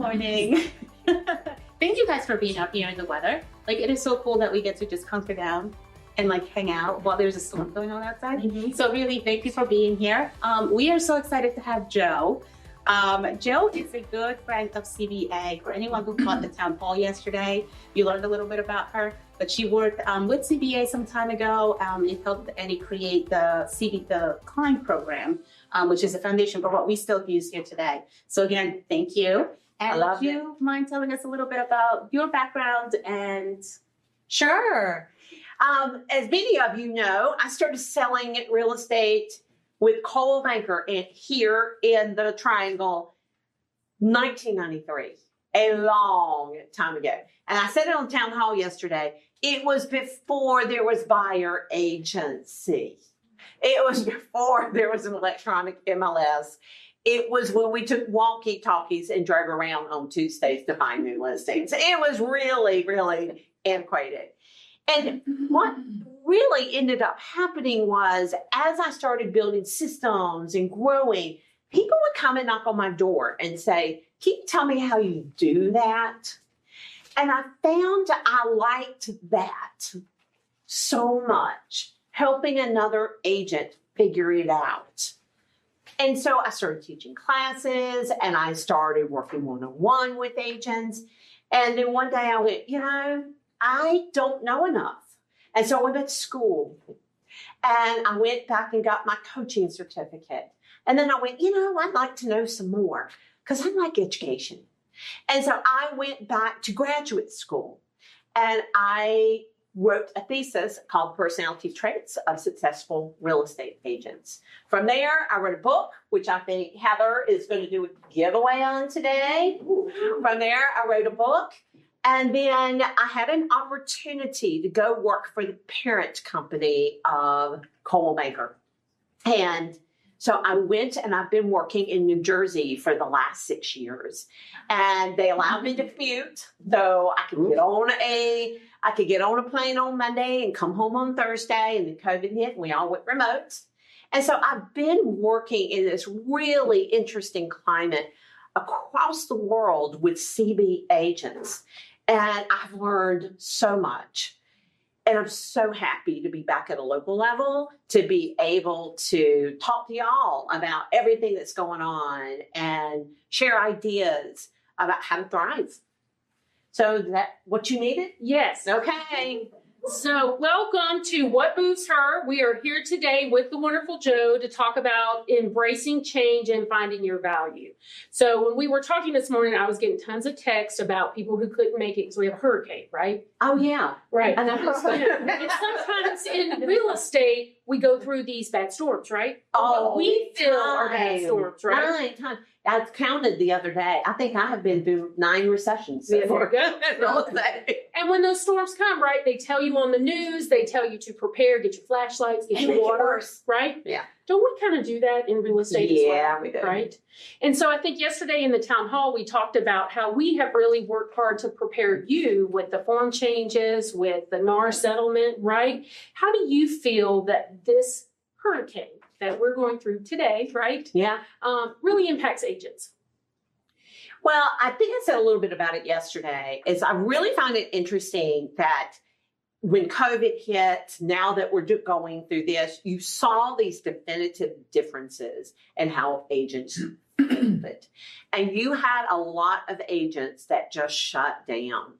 morning. Thank you guys for being out here in the weather. Like, it is so cool that we get to just hunker down and like hang out while there's a storm going on outside. So really, thank you for being here. We are so excited to have Jo. Jo is a good friend of CBA. For anyone who caught the town hall yesterday, you learned a little bit about her. But she worked with CBA some time ago and helped Annie create the Climb program, which is a foundation for what we still use here today. So again, thank you. And would you mind telling us a little bit about your background and... Sure. As many of you know, I started selling real estate with Coldwell Banker here in the Triangle, 1993, a long time ago. And I said it on town hall yesterday. It was before there was buyer agency. It was before there was an electronic MLS. It was when we took walkie-talkies and drove around on Tuesdays to find new listings. It was really, really antiquated. And what really ended up happening was, as I started building systems and growing, people would come and knock on my door and say, "Can you tell me how you do that?" And I found I liked that so much, helping another agent figure it out. And so I started teaching classes and I started working one-on-one with agents. And then one day I went, I don't know enough. And so I went back to school and I went back and got my coaching certificate. And then I went, I'd like to know some more because I like education. And so I went back to graduate school and I wrote a thesis called Personality Traits of Successful Real Estate Agents. From there, I wrote a book, which I think Heather is going to do a giveaway on today. From there, I wrote a book. And then I had an opportunity to go work for the parent company of Coldwell Banker. And so I went and I've been working in New Jersey for the last 6 years. And they allowed me to commute, though I could get on a plane on Monday and come home on Thursday, and then COVID hit and we all went remote. And so I've been working in this really interesting climate across the world with CB agents. And I've learned so much. And I'm so happy to be back at a local level, to be able to talk to y'all about everything that's going on and share ideas about how to thrive. So is that what you needed? Yes. Okay. So welcome to What Moves Her. We are here today with the wonderful Jo to talk about embracing change and finding your value. So when we were talking this morning, I was getting tons of texts about people who couldn't make it because we have a hurricane, right? Oh, yeah. Right. And and sometimes in real estate, we go through these bad storms, right? Oh, we feel our bad storms, right? 9 times. I counted the other day. I think I have been through 9 recessions. Yeah, there you go. And when those storms come, right, they tell you on the news, they tell you to prepare, get your flashlights, get your water, right? Yeah. Don't we kind of do that in real estate as well? Yeah, we do. Right? And so I think yesterday in the town hall, we talked about how we have really worked hard to prepare you with the form changes, with the NAR settlement, right? How do you feel that this hurricane that we're going through today, right? Yeah. Really impacts agents? Well, I think I said a little bit about it yesterday, is I really find it interesting that when COVID hit, now that we're going through this, you saw these definitive differences in how agents handled it. And you had a lot of agents that just shut down.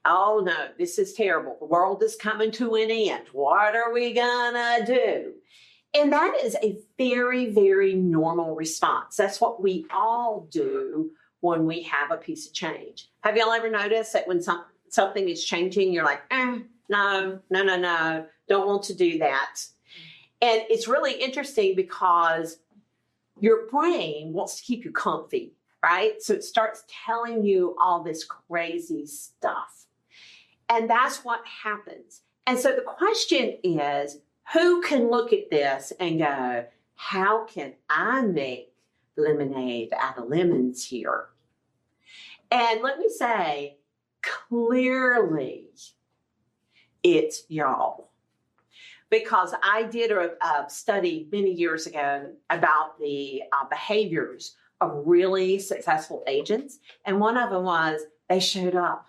Oh, no, this is terrible. The world is coming to an end. What are we gonna do? And that is a very, very normal response. That's what we all do when we have a piece of change. Have y'all ever noticed that when something is changing, you're like, no, don't want to do that. And it's really interesting because your brain wants to keep you comfy, right? So it starts telling you all this crazy stuff. And that's what happens. And so the question is, who can look at this and go, how can I make lemonade out of lemons here? And let me say, clearly, it's y'all. Because I did a study many years ago about the behaviors of really successful agents. And one of them was they showed up.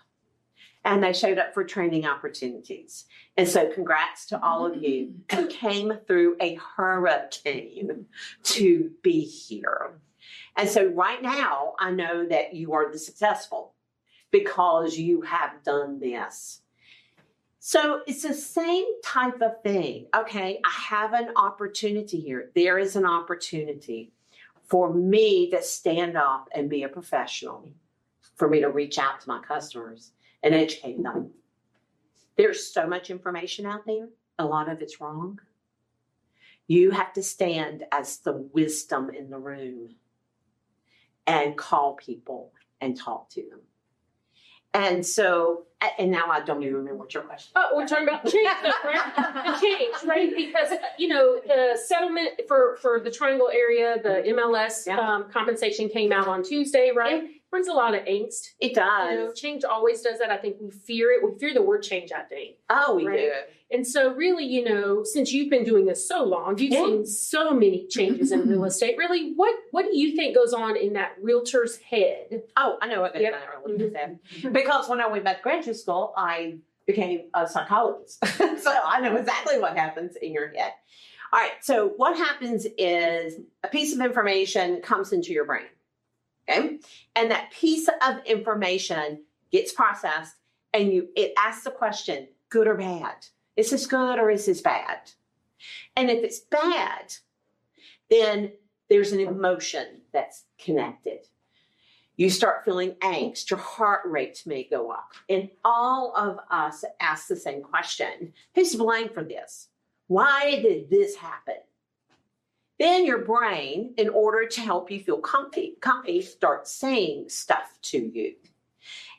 And they showed up for training opportunities. And so congrats to all of you who came through a hurricane to be here. And so right now, I know that you are the successful because you have done this. So it's the same type of thing. Okay, I have an opportunity here. There is an opportunity for me to stand up and be a professional, for me to reach out to my customers and educate them. There's so much information out there. A lot of it's wrong. You have to stand as the wisdom in the room and call people and talk to them. And so, and now I don't even remember what your question was. Oh, we're talking about change, though, right? The change, right? Because, the settlement for the Triangle area, the MLS compensation came out on Tuesday, right? Yeah. Brings a lot of angst. It does. Change always does that. I think we fear it. We fear the word change, I think. Oh, we right? do. And so really, since you've been doing this so long, you've seen so many changes in real estate. Really, what do you think goes on in that realtor's head? Oh, I know what goes on in that realtor's head. Because when I went back to graduate school, I became a psychologist. So I know exactly what happens in your head. All right. So what happens is a piece of information comes into your brain. Okay. And that piece of information gets processed and it asks the question, good or bad? Is this good or is this bad? And if it's bad, then there's an emotion that's connected. You start feeling angst, your heart rate may go up. And all of us ask the same question. Who's to blame for this? Why did this happen? Then your brain, in order to help you feel comfy, starts saying stuff to you.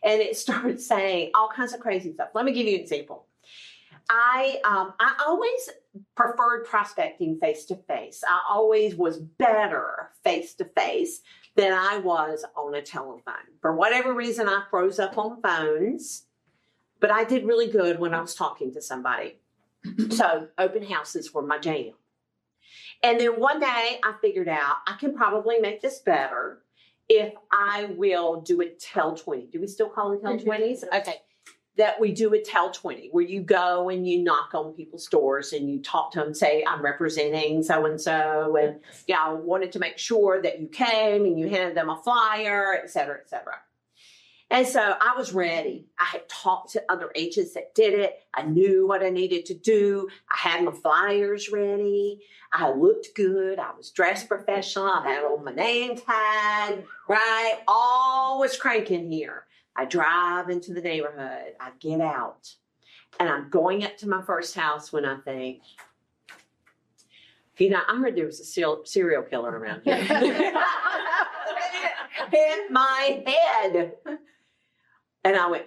And it starts saying all kinds of crazy stuff. Let me give you an example. I always preferred prospecting face-to-face. I always was better face-to-face than I was on a telephone. For whatever reason, I froze up on phones, but I did really good when I was talking to somebody. So open houses were my jam. And then one day I figured out I can probably make this better if I will do a tell 20. Do we still call it tell 20s? Okay. That we do a tell 20 where you go and you knock on people's doors and you talk to them, say, I'm representing so-and-so. And I wanted to make sure that you came and you handed them a flyer, et cetera, et cetera. And so I was ready. I had talked to other agents that did it. I knew what I needed to do. I had my flyers ready. I looked good. I was dressed professional. I had on my name tag, right? All was cranking here. I drive into the neighborhood. I get out. And I'm going up to my first house when I think, I heard there was a serial killer around here. Hit my head. And I went,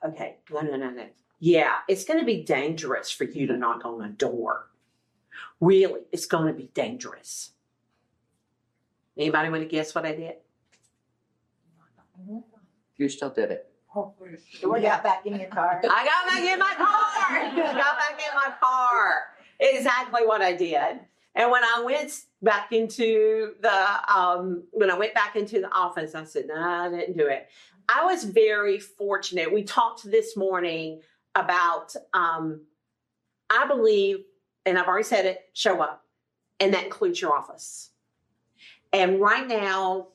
okay, no. Yeah, it's going to be dangerous for you to knock on a door. Really, it's going to be dangerous. Anybody want to guess what I did? You still did it. You got back in your car. I got back in my car. Exactly what I did. And when I went back into the office, I said, no, I didn't do it. I was very fortunate. We talked this morning about, I believe, and I've already said it, show up. And that includes your office. And right now,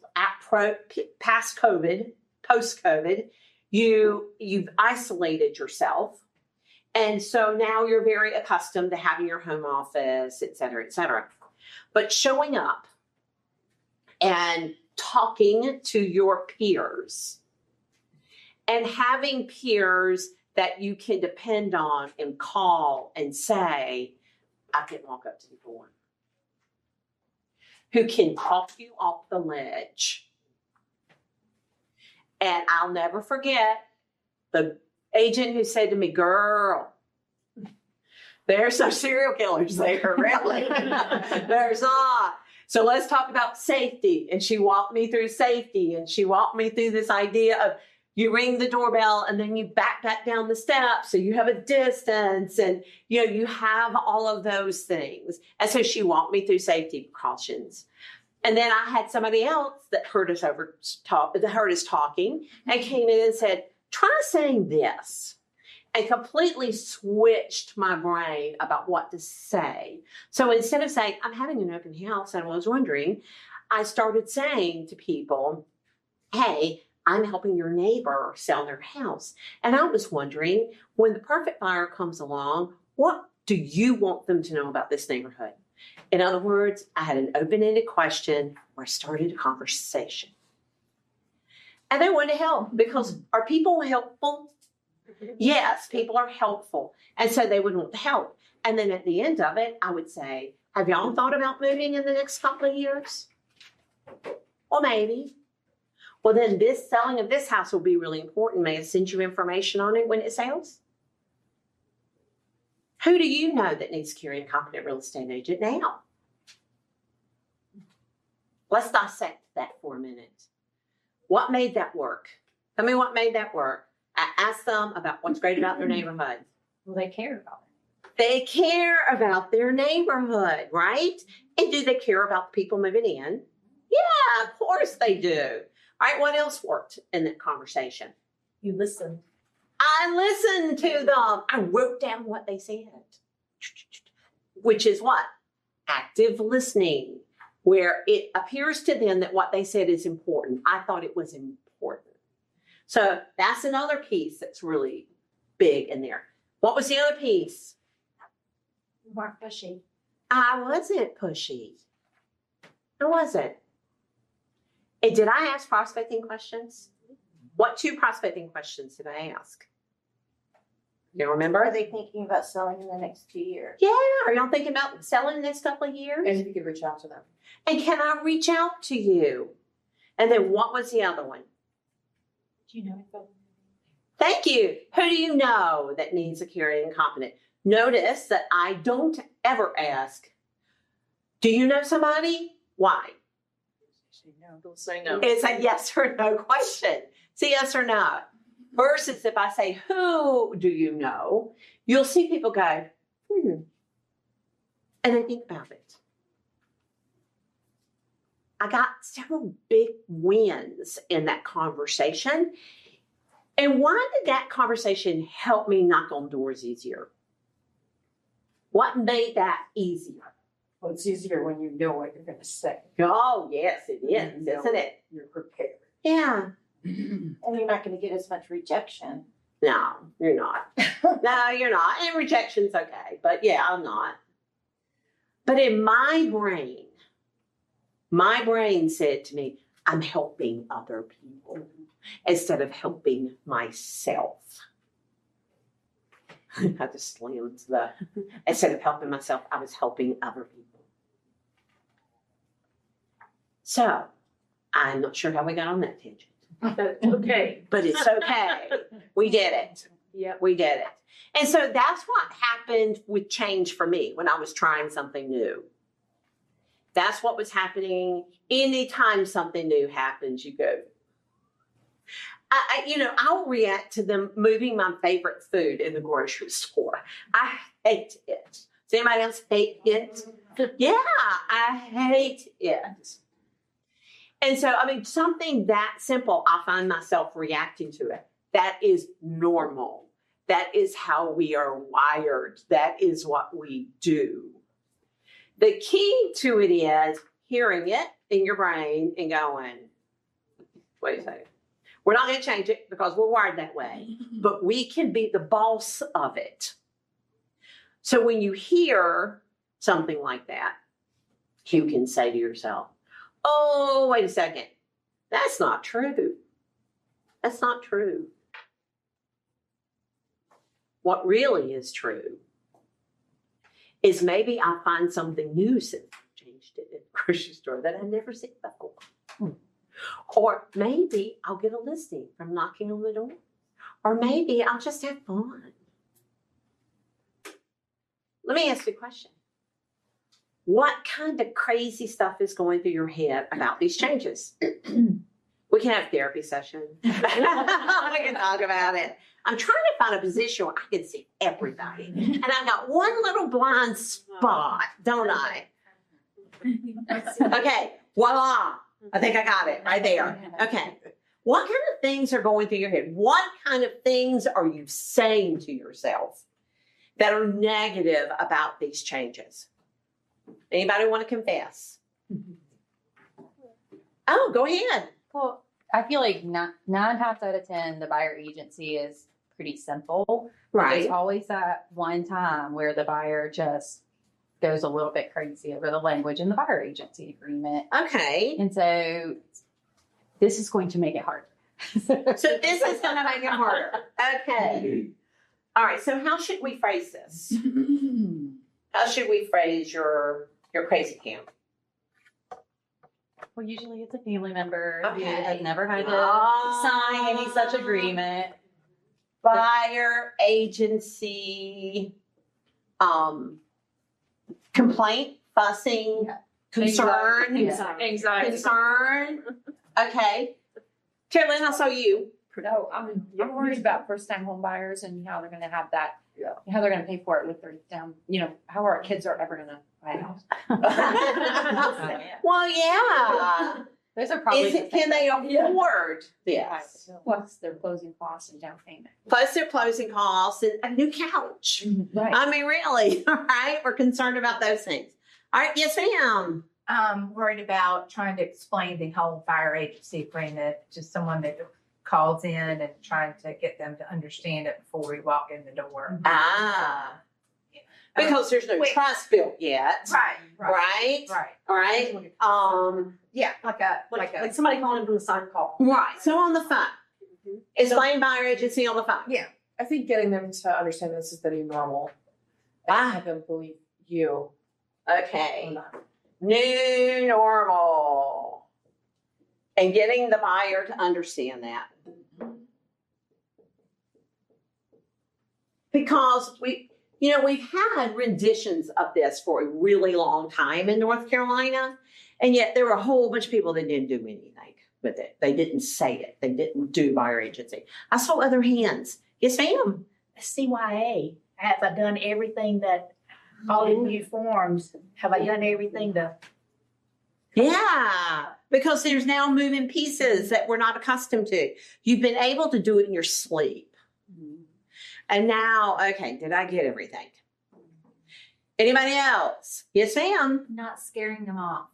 past COVID, post-COVID, you've isolated yourself. And so now you're very accustomed to having your home office, et cetera, et cetera. But showing up and talking to your peers and having peers that you can depend on and call and say, I can walk up to the door, who can talk you off the ledge. And I'll never forget the agent who said to me, girl, there's no serial killers there, really. There's not. So let's talk about safety. And she walked me through safety. And she walked me through this idea of you ring the doorbell and then you back down the steps. So you have a distance and, you have all of those things. And so she walked me through safety precautions. And then I had somebody else that heard us talking and came in and said, try saying this. And completely switched my brain about what to say. So instead of saying, I'm having an open house and I was wondering, I started saying to people, hey, I'm helping your neighbor sell their house. And I was wondering, when the perfect buyer comes along, what do you want them to know about this neighborhood? In other words, I had an open-ended question where I started a conversation. And they wanted to help because are people helpful? Yes, people are helpful. And so they would want the help. And then at the end of it, I would say, have y'all thought about moving in the next couple of years? Or maybe. Well, then this selling of this house will be really important. May I send you information on it when it sells? Who do you know that needs a caring, competent real estate agent now? Let's dissect that for a minute. What made that work? Tell me what made that work. I asked them about what's great about their neighborhood. Well, they care about it. They care about their neighborhood, right? And do they care about the people moving in? Yeah, of course they do. All right, what else worked in that conversation? You listen. I listened to them. I wrote down what they said, which is what? Active listening, where it appears to them that what they said is important. I thought it was important. So that's another piece that's really big in there. What was the other piece? You weren't pushy. I wasn't pushy. I wasn't. And did I ask prospecting questions? What 2 prospecting questions did I ask? You remember? Are they thinking about selling in the next 2 years? Yeah. Are y'all thinking about selling the next couple of years? And you could reach out to them. And can I reach out to you? And then what was the other one? Do you know if Thank you. Who do you know that needs a caring and competent? Notice that I don't ever ask, do you know somebody? Why? Don't say no. It's a yes or no question. It's a yes or no. Versus if I say, who do you know? You'll see people go, and they think about it. I got several big wins in that conversation. And why did that conversation help me knock on doors easier? What made that easier? Well, it's easier when you know what you're going to say. Oh, yes, it is, isn't it? You're prepared. Yeah. And you're not going to get as much rejection. No, you're not. No, you're not. And rejection's okay. But yeah, I'm not. But in my brain said to me, I'm helping other people instead of helping myself. I just slammed the, instead of helping myself, I was helping other people. So, I'm not sure how we got on that tangent. Okay. But it's okay. We did it. Yeah. We did it. And so that's what happened with change for me when I was trying something new. That's what was happening. Anytime something new happens, you go, I'll react to them moving my favorite food in the grocery store. I hate it. Does anybody else hate it? Yeah, I hate it. And so, something that simple, I find myself reacting to it. That is normal. That is how we are wired. That is what we do. The key to it is hearing it in your brain and going, wait a second. We're not going to change it because we're wired that way, but we can be the boss of it. So when you hear something like that, you can say to yourself, oh, wait a second. That's not true. That's not true. What really is true is maybe I find something new since I changed it at the grocery store that I never seen before. Or maybe I'll get a listing from knocking on the door. Or maybe I'll just have fun. Let me ask you a question. What kind of crazy stuff is going through your head about these changes? We can have therapy sessions. We can talk about it. I'm trying to find a position where I can see everybody. And I've got one little blind spot, don't I? Okay, Voila. I think I got it right there. Okay. What kind of things are going through your head? What kind of things are you saying to yourself that are negative about these changes? Anybody want to confess? Oh, go ahead. Well, I feel like nine times out of 10, the buyer agency is pretty simple. But there's always that one time where the buyer just goes a little bit crazy over the language in the buyer agency agreement. Okay. And so this is going to make it harder. So this is going to make it harder. Okay. All right. So how should we phrase this? How should we phrase your crazy camp? Well, usually it's a family member who Okay. has never had to Ah. sign any such agreement. Buyer agency, complaint, fussing, Yeah. concern, Anxiety. concern. Okay. Carolyn, I saw you. No, I'm worried about first time home buyers and how they're gonna have that, how they're gonna pay for it with their down, how our kids are ever gonna buy a house. Well, yeah. Those are probably Can they afford this? Plus their closing costs and down payment. Plus their closing costs and a new couch. Right. I mean, really, all right? We're concerned about those things. All right, yes, ma'am. Worried about trying to explain the whole fire agency agreement to someone that calls in and trying to get them to understand it before we walk in the door. Ah. Because there's no trust built yet. Right? Right. All right. Yeah, like somebody calling from the sign call. Right. So on the phone. Explain buyer agency on the phone. Yeah. I think getting them to understand this is the new normal. And Ah. have them believe you. Okay. New normal. And getting the buyer to understand that. Because we've had renditions of this for a really long time in North Carolina, and yet there were a whole bunch of people that didn't do anything with it. They didn't say it. They didn't do buyer agency. I saw other hands. Yes, ma'am. CYA, have I done everything that, all the new forms, have I done everything to? Yeah, because there's now moving pieces that we're not accustomed to. You've been able to do it in your sleep. And now, okay, did I get everything? Anybody else? Yes, ma'am. Not scaring them off.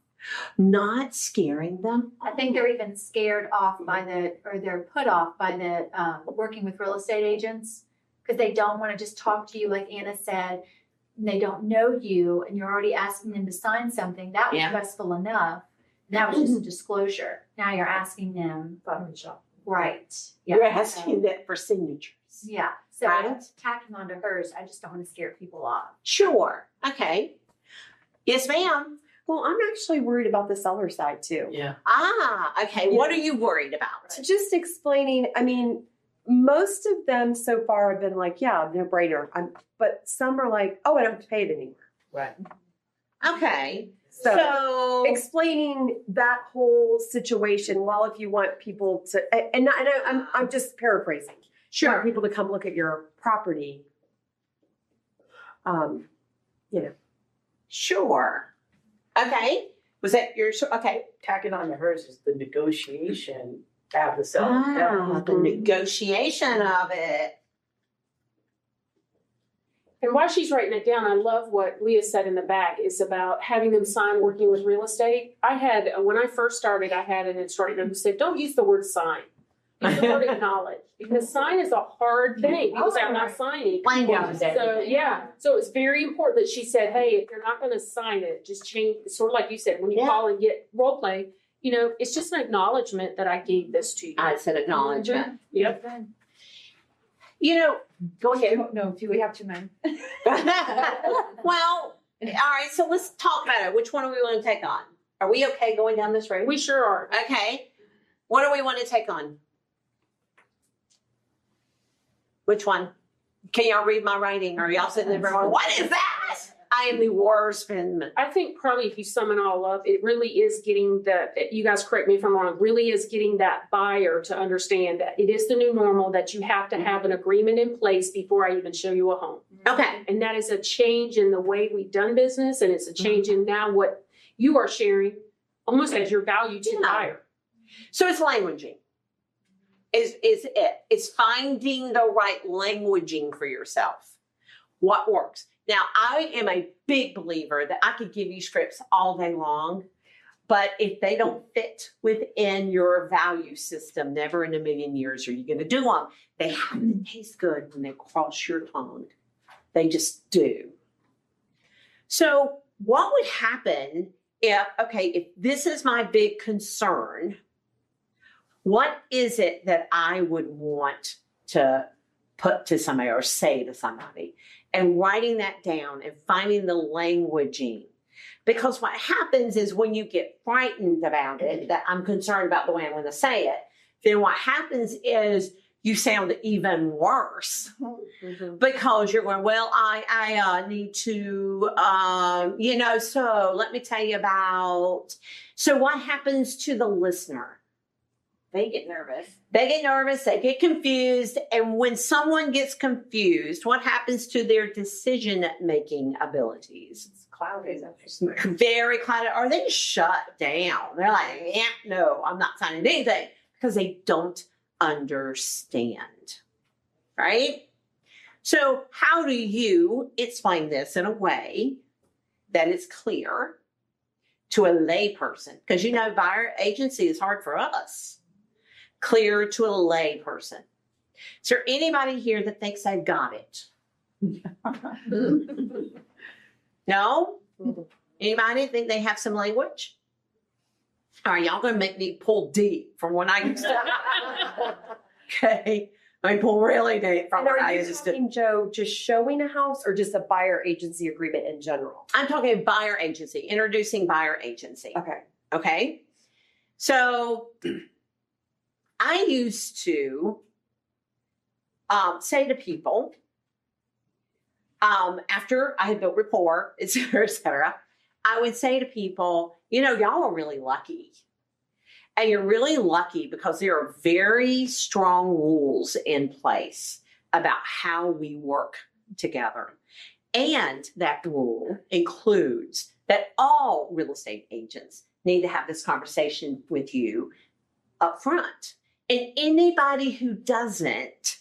Not scaring them. I think they're even scared off they're put off by the working with real estate agents because they don't want to just talk to you like Anna said. And they don't know you, and you're already asking them to sign something. That was stressful enough. That was just a disclosure. Now you're asking them, right? Yeah. You're asking that for signatures. Yeah. So Right. tacking onto hers, I just don't want to scare people off. Sure. Okay. Yes, ma'am. Well, I'm actually worried about the seller side too. Yeah. Ah, okay. What are you worried about? Just explaining, I mean, most of them so far have been like, yeah, no brainer. But some are like, oh, I don't have to pay it anymore. Right. Okay. So explaining that whole situation, well, if you want people to, I'm just paraphrasing. Sure. Want people to come look at your property. Sure. Okay. Was that your, okay. Tacking on to hers is the negotiation to have the seller. Ah, the negotiation of it. And while she's writing it down, I love what Leah said in the back is about having them sign working with real estate. When I first started, I had an instructor who said, don't use the word sign. Use the word acknowledge. Because sign is a hard thing. People say, I'm not signing. So it's very important that she said, hey, if you're not going to sign it, just change, sort of like you said, when you call and get role play, it's just an acknowledgement that I gave this to you. It's an acknowledgement. Yep. Go ahead. No, do we have 2 men? Well, all right, so let's talk about it. Which one do we want to take on? Are we okay going down this road? We sure are. Okay. What do we want to take on? Which one? Can y'all read my writing? Or are y'all sitting there going, what is that? I am the worst penman. I think probably if you sum it all up, it really is getting you guys correct me if I'm wrong, really is getting that buyer to understand that it is the new normal, that you have to have an agreement in place before I even show you a home. Okay. And that is a change in the way we've done business, and it's a change in now what you are sharing almost as your value to the Yeah. buyer. So it's languaging. Is it? It's finding the right languaging for yourself. What works? Now, I am a big believer that I could give you scripts all day long, but if they don't fit within your value system, never in a million years are you going to do them. They have to taste good when they cross your tongue. They just do. So what would happen if this is my big concern, what is it that I would want to put to somebody or say to somebody? And writing that down and finding the languaging. Because what happens is when you get frightened about it, that I'm concerned about the way I'm going to say it, then what happens is you sound even worse because you're going, well, I need to, so let me tell you about. So what happens to the listener? They get nervous. They get nervous, they get confused. And when someone gets confused, what happens to their decision-making abilities? It's cloudy. Very clouded, or they just shut down. They're like, no, I'm not signing anything because they don't understand, right? So how do you explain this in a way that is clear to a layperson? Because buyer agency is hard for us. Clear to a lay person. Is there anybody here that thinks they've got it? No? Anybody think they have some language? All right, y'all gonna make me pull deep from when I used to. Okay, I pull really deep from And when are I you used to. talking, Joe, just showing a house or just a buyer agency agreement in general? I'm talking buyer agency, introducing buyer agency. Okay. Okay, so I used to say to people, after I had built rapport, et cetera, I would say to people, y'all are really lucky. And you're really lucky because there are very strong rules in place about how we work together. And that rule includes that all real estate agents need to have this conversation with you up front. And anybody who doesn't,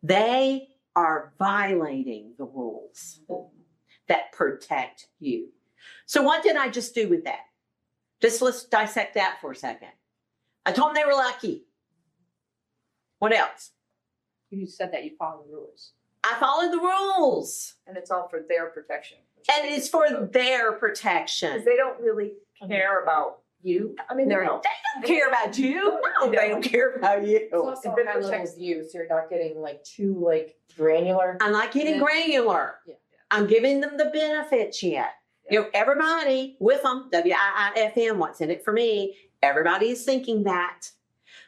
they are violating the rules that protect you. So what did I just do with that? Let's dissect that for a second. I told them they were lucky. What else? You said that you follow the rules. I followed the rules. And it's all for their protection. And it's for their protection. Because they don't really care about you. I mean, They don't care about you. No, they don't care about you. It protects you, so you're not getting too granular. I'm not getting Yeah. granular. Yeah. I'm giving them the benefits yet. Everybody with them, WIIFM, what's in it for me? Everybody is thinking that.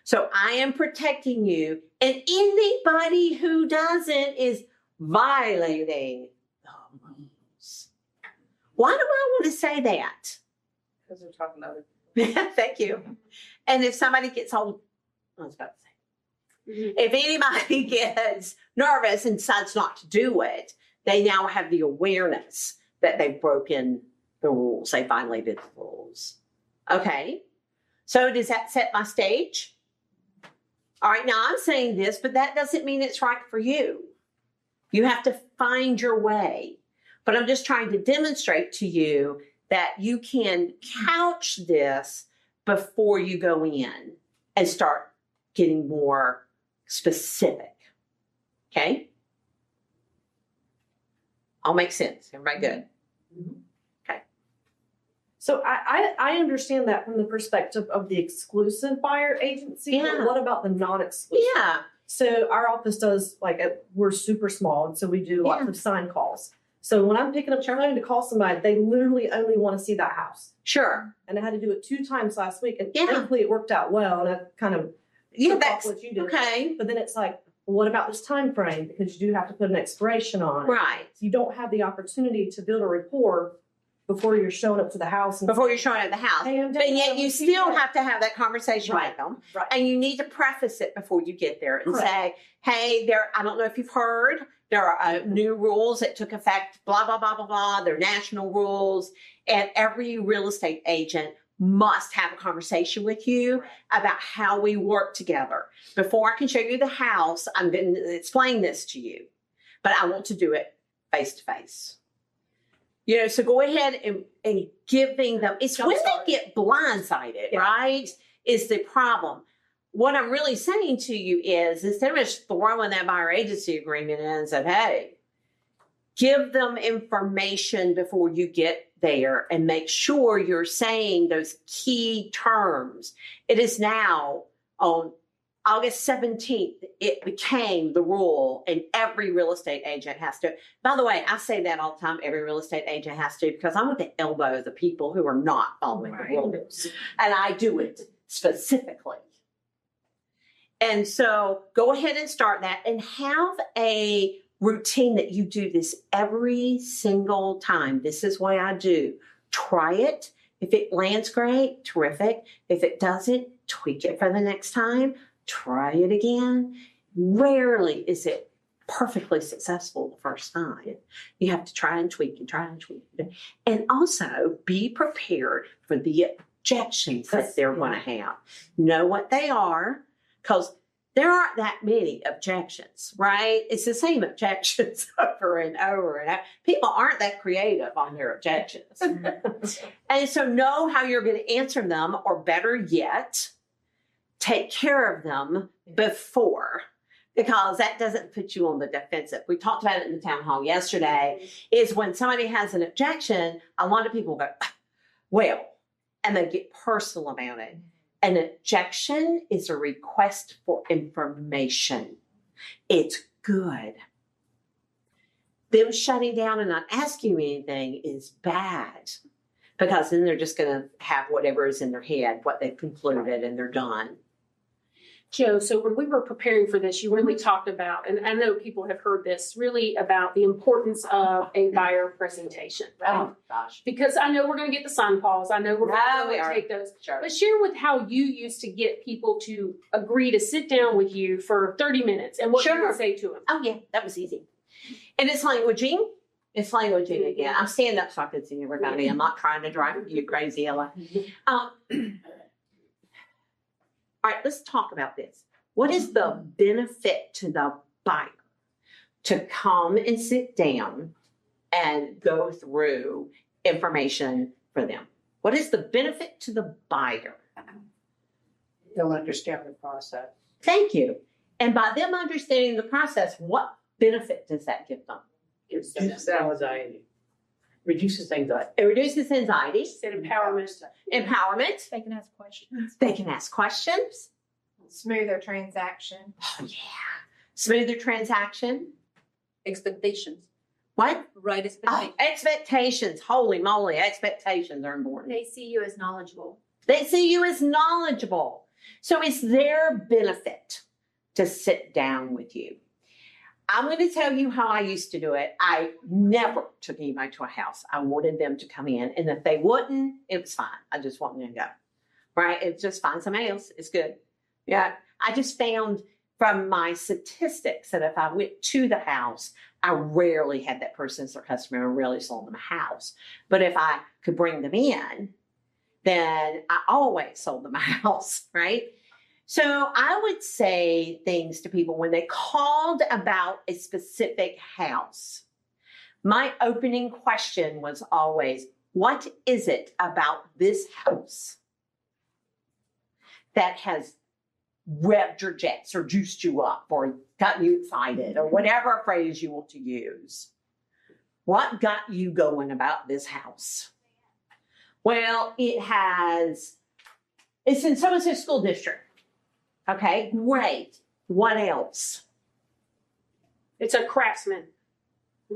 So I am protecting you, and anybody who doesn't is violating the rules. Why do I want to say that? Because they're talking about it. Thank you. And if somebody gets all, I was about to say, if anybody gets nervous and decides not to do it, they now have the awareness that they've broken the rules. They violated the rules. Okay. So does that set my stage? All right. Now I'm saying this, but that doesn't mean it's right for you. You have to find your way. But I'm just trying to demonstrate to you that you can couch this before you go in and start getting more specific. Okay? All makes sense. Everybody good? Okay. So I understand that from the perspective of the exclusive buyer agency. Yeah. But what about the non-exclusive? Yeah. So our office does we're super small, and so we do lots of sign calls. So when I'm picking up trying to call somebody, they literally only want to see that house. Sure. And I had to do it 2 times last week, and Yeah. thankfully it worked out well. And I kind of Yeah, took off that's what you did. okay. But then it's like, well, what about this time frame? Because you do have to put an expiration on it. Right. You don't have the opportunity to build a rapport before you're showing up to the house. And Before you're showing at the house. Hey, I'm But down yet there you with still people. have to have that conversation Right. with them. Right. And you need to preface it before you get there and Correct. say, hey, I don't know if you've heard, there are new rules that took effect, blah, blah, blah, blah, blah. They're national rules. And every real estate agent must have a conversation with you about how we work together. Before I can show you the house, I'm going to explain this to you, but I want to do it face to face. You know, so go ahead and giving them, it's when they get blindsided, right, is the problem. What I'm really saying to you is, instead of just throwing that buyer agency agreement in and said, hey, give them information before you get there and make sure you're saying those key terms. It is now on August 17th, it became the rule, and every real estate agent has to. By the way, I say that all the time, every real estate agent has to, because I want to elbow the people who are not following the rules. And I do it specifically. And so go ahead and start that and have a routine that you do this every single time. This is what I do. Try it. If it lands great, terrific. If it doesn't, tweak it for the next time. Try it again. Rarely is it perfectly successful the first time. You have to try and tweak and try and tweak. And also be prepared for the objections that they're going to have. Know what they are, because there aren't that many objections, right? It's the same objections over and over and over. People aren't that creative on their objections. And so know how you're going to answer them, or better yet, take care of them before, because that doesn't put you on the defensive. We talked about it in the town hall yesterday, is when somebody has an objection, a lot of people go, well, and they get personal about it. An objection is a request for information. It's good. Them shutting down and not asking you anything is bad, because then they're just going to have whatever is in their head, what they've concluded, and they're done. Jo, so when we were preparing for this, you really talked about, and I know people have heard this, really about the importance of a buyer presentation. Right? Oh, gosh. Because I know we're going to get the sign calls. I know we're going to take those. Sure. But share with how you used to get people to agree to sit down with you for 30 minutes and what you would say to them. Oh, yeah, that was easy. And it's languaging. It's languaging again. I'm standing up so I can see everybody. I'm not trying to drive you crazy, Ella. All right, let's talk about this. What is the benefit to the buyer to come and sit down and go through information for them? What is the benefit to the buyer? They'll understand the process. Thank you. And by them understanding the process, what benefit does that give them? Reduces anxiety. Reduces anxiety. It reduces anxiety. And empowerment. Empowerment. They can ask questions. They can ask questions. Smoother transaction. Oh, yeah. Smoother transaction. Expectations. What? Right Oh, expectations. Holy moly. Expectations are important. They see you as knowledgeable. They see you as knowledgeable. So it's their benefit to sit down with you. I'm going to tell you how I used to do it. I never took anybody to a house. I wanted them to come in. And if they wouldn't, it was fine. I just wanted them to go. Right? It's just find somebody else. It's good. Yeah. I just found from my statistics that if I went to the house, I rarely had that person as their customer and rarely sold them a house. But if I could bring them in, then I always sold them a house, right? So I would say things to people when they called about a specific house. My opening question was always, what is it about this house that has revved your jets or juiced you up or got you excited or whatever phrase you want to use? What got you going about this house? Well, it's in so-and-so school district. Okay, great. What else? It's a craftsman.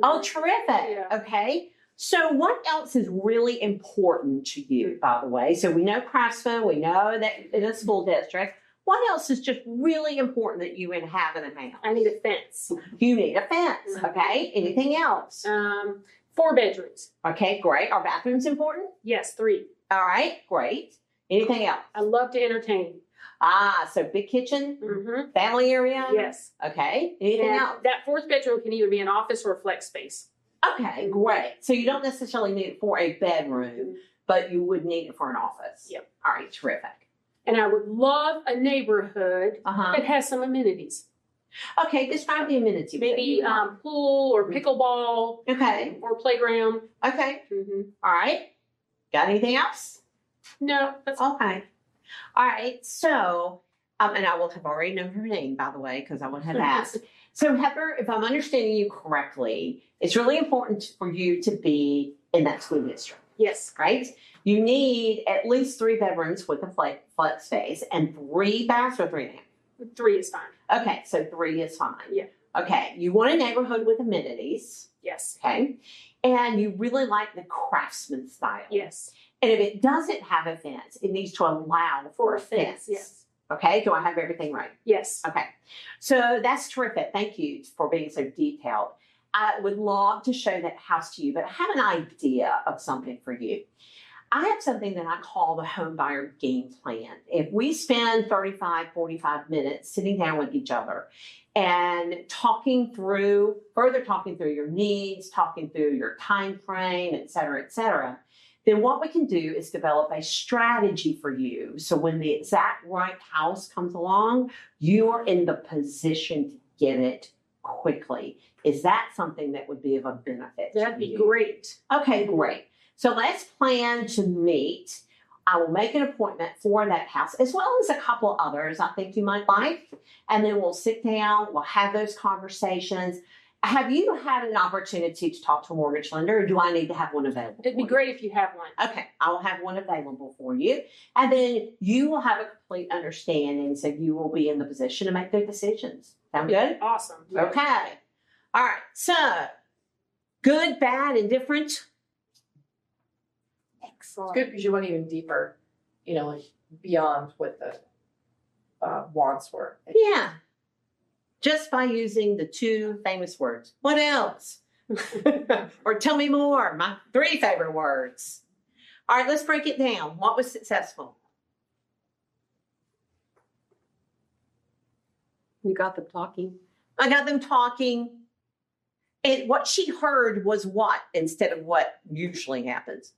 Oh, terrific. Yeah. Okay. So what else is really important to you, by the way? So we know craftsman, we know that in a school district. What else is just really important that you have in a house? I need a fence. You need a fence, okay? Anything else? 4 bedrooms. Okay, great. Are bathrooms important? Yes, 3. All right, great. Anything else? I love to entertain. So big kitchen, Mm-hmm. family area? Yes. Okay. Anything And else? that 4th bedroom can either be an office or a flex space. Okay, great. So you don't necessarily need it for a bedroom, but you would need it for an office. Yep. All right, terrific. And I would love a neighborhood that has some amenities. Okay, describe the amenities. Maybe pool or pickleball. Okay. Or playground. Okay. Mm-hmm. All right. Got anything else? No, that's okay. All right. So, and I will have already known her name, by the way, because I would have asked. So, Heather, if I'm understanding you correctly, it's really important for you to be in that school district. Yes. Right? You need at least 3 bedrooms with a flex space and 3 baths or 3 and a half. 3 is fine. Okay, so 3 is fine. Yeah. Okay, you want a neighborhood with amenities. Yes. Okay, and you really like the craftsman style. Yes. And if it doesn't have a fence, it needs to allow for a fence. Yes. Okay, do I have everything right? Yes. Okay, so that's terrific. Thank you for being so detailed. I would love to show that house to you, but I have an idea of something for you. I have something that I call the home buyer game plan. If we spend 35, 45 minutes sitting down with each other and further talking through your needs, talking through your time frame, et cetera, then what we can do is develop a strategy for you. So when the exact right house comes along, you are in the position to get it quickly. Is that something that would be of a benefit? That'd be great. Okay, great. So let's plan to meet. I will make an appointment for that house, as well as a couple others I think you might like. And then we'll sit down, we'll have those conversations. Have you had an opportunity to talk to a mortgage lender, or do I need to have one available? It'd be great if you have one. Okay, I will have one available for you. And then you will have a complete understanding, so you will be in the position to make good decisions. Sound good? Awesome. Okay. All right, so good, bad, indifferent. It's good because you went even deeper, like beyond what the wants were. Yeah. Just by using the 2 famous words. What else? Or tell me more. My 3 favorite words. All right, let's break it down. What was successful? You got them talking. I got them talking. And what she heard was what instead of what usually happens?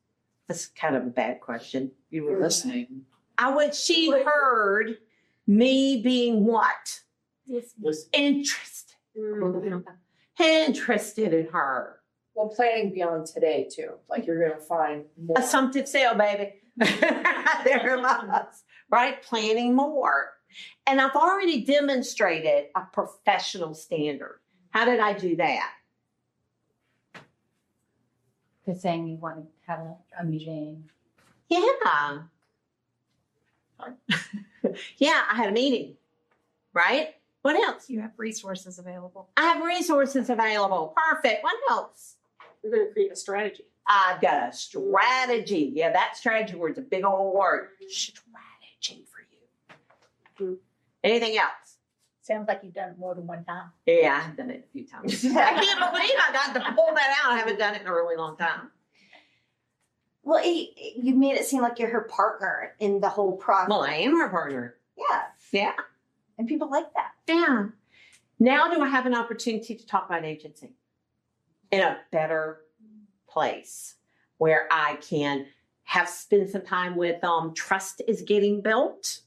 That's kind of a bad question. You were listening. She heard me being what? Was Interested. Interested in her. Well, planning beyond today too. Like you're gonna find more. Assumptive sale, baby. There it was. Right? Planning more. And I've already demonstrated a professional standard. How did I do that? Just saying you want to have a meeting. Yeah. Yeah, I had a meeting. Right? What else? You have resources available. I have resources available. Perfect. What else? We're going to create a strategy. I've got a strategy. Yeah, that strategy word's a big old word. Strategy for you. Anything else? Sounds like you've done it more than one time. Yeah, I've done it a few times. I can't believe I got to pull that out. I haven't done it in a really long time. Well, you made it seem like you're her partner in the whole process. Well, I am her partner. Yeah. Yeah. And people like that. Yeah. Now do I have an opportunity to talk about agency in a better place where I can spend some time with trust is getting built.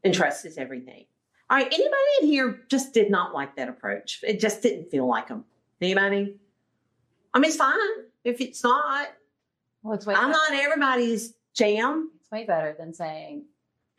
And trust is everything. All right, anybody in here just did not like that approach? It just didn't feel like them. Anybody? I mean, it's fine if it's not. Well, I'm not everybody's jam. It's way better than saying,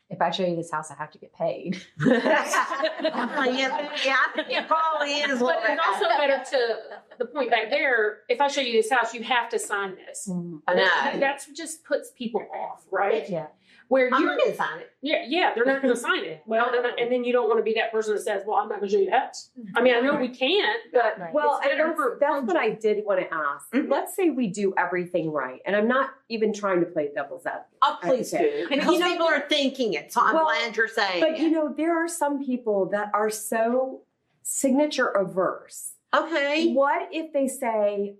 if I show you this house, I have to get paid. Yeah, I think it probably is a But little bit. it's also better to the point back there. If I show you this house, you have to sign this. I know. That's just puts people off, right? Yeah. Where I'm you, not going to sign it. yeah, they're not going to sign it. Well, they're not, and then you don't want to be that person that says, "Well, I'm not going to show you the house." I mean, I know we can't, but Right. Well, it's and better that's what I did want to ask. Mhm. Let's say we do everything right, and I'm not even trying to play devil's advocate. Oh, please do. Because people are thinking it, so I'm Well, glad you're saying But it. there are some people that are so signature averse. Okay. What if they say,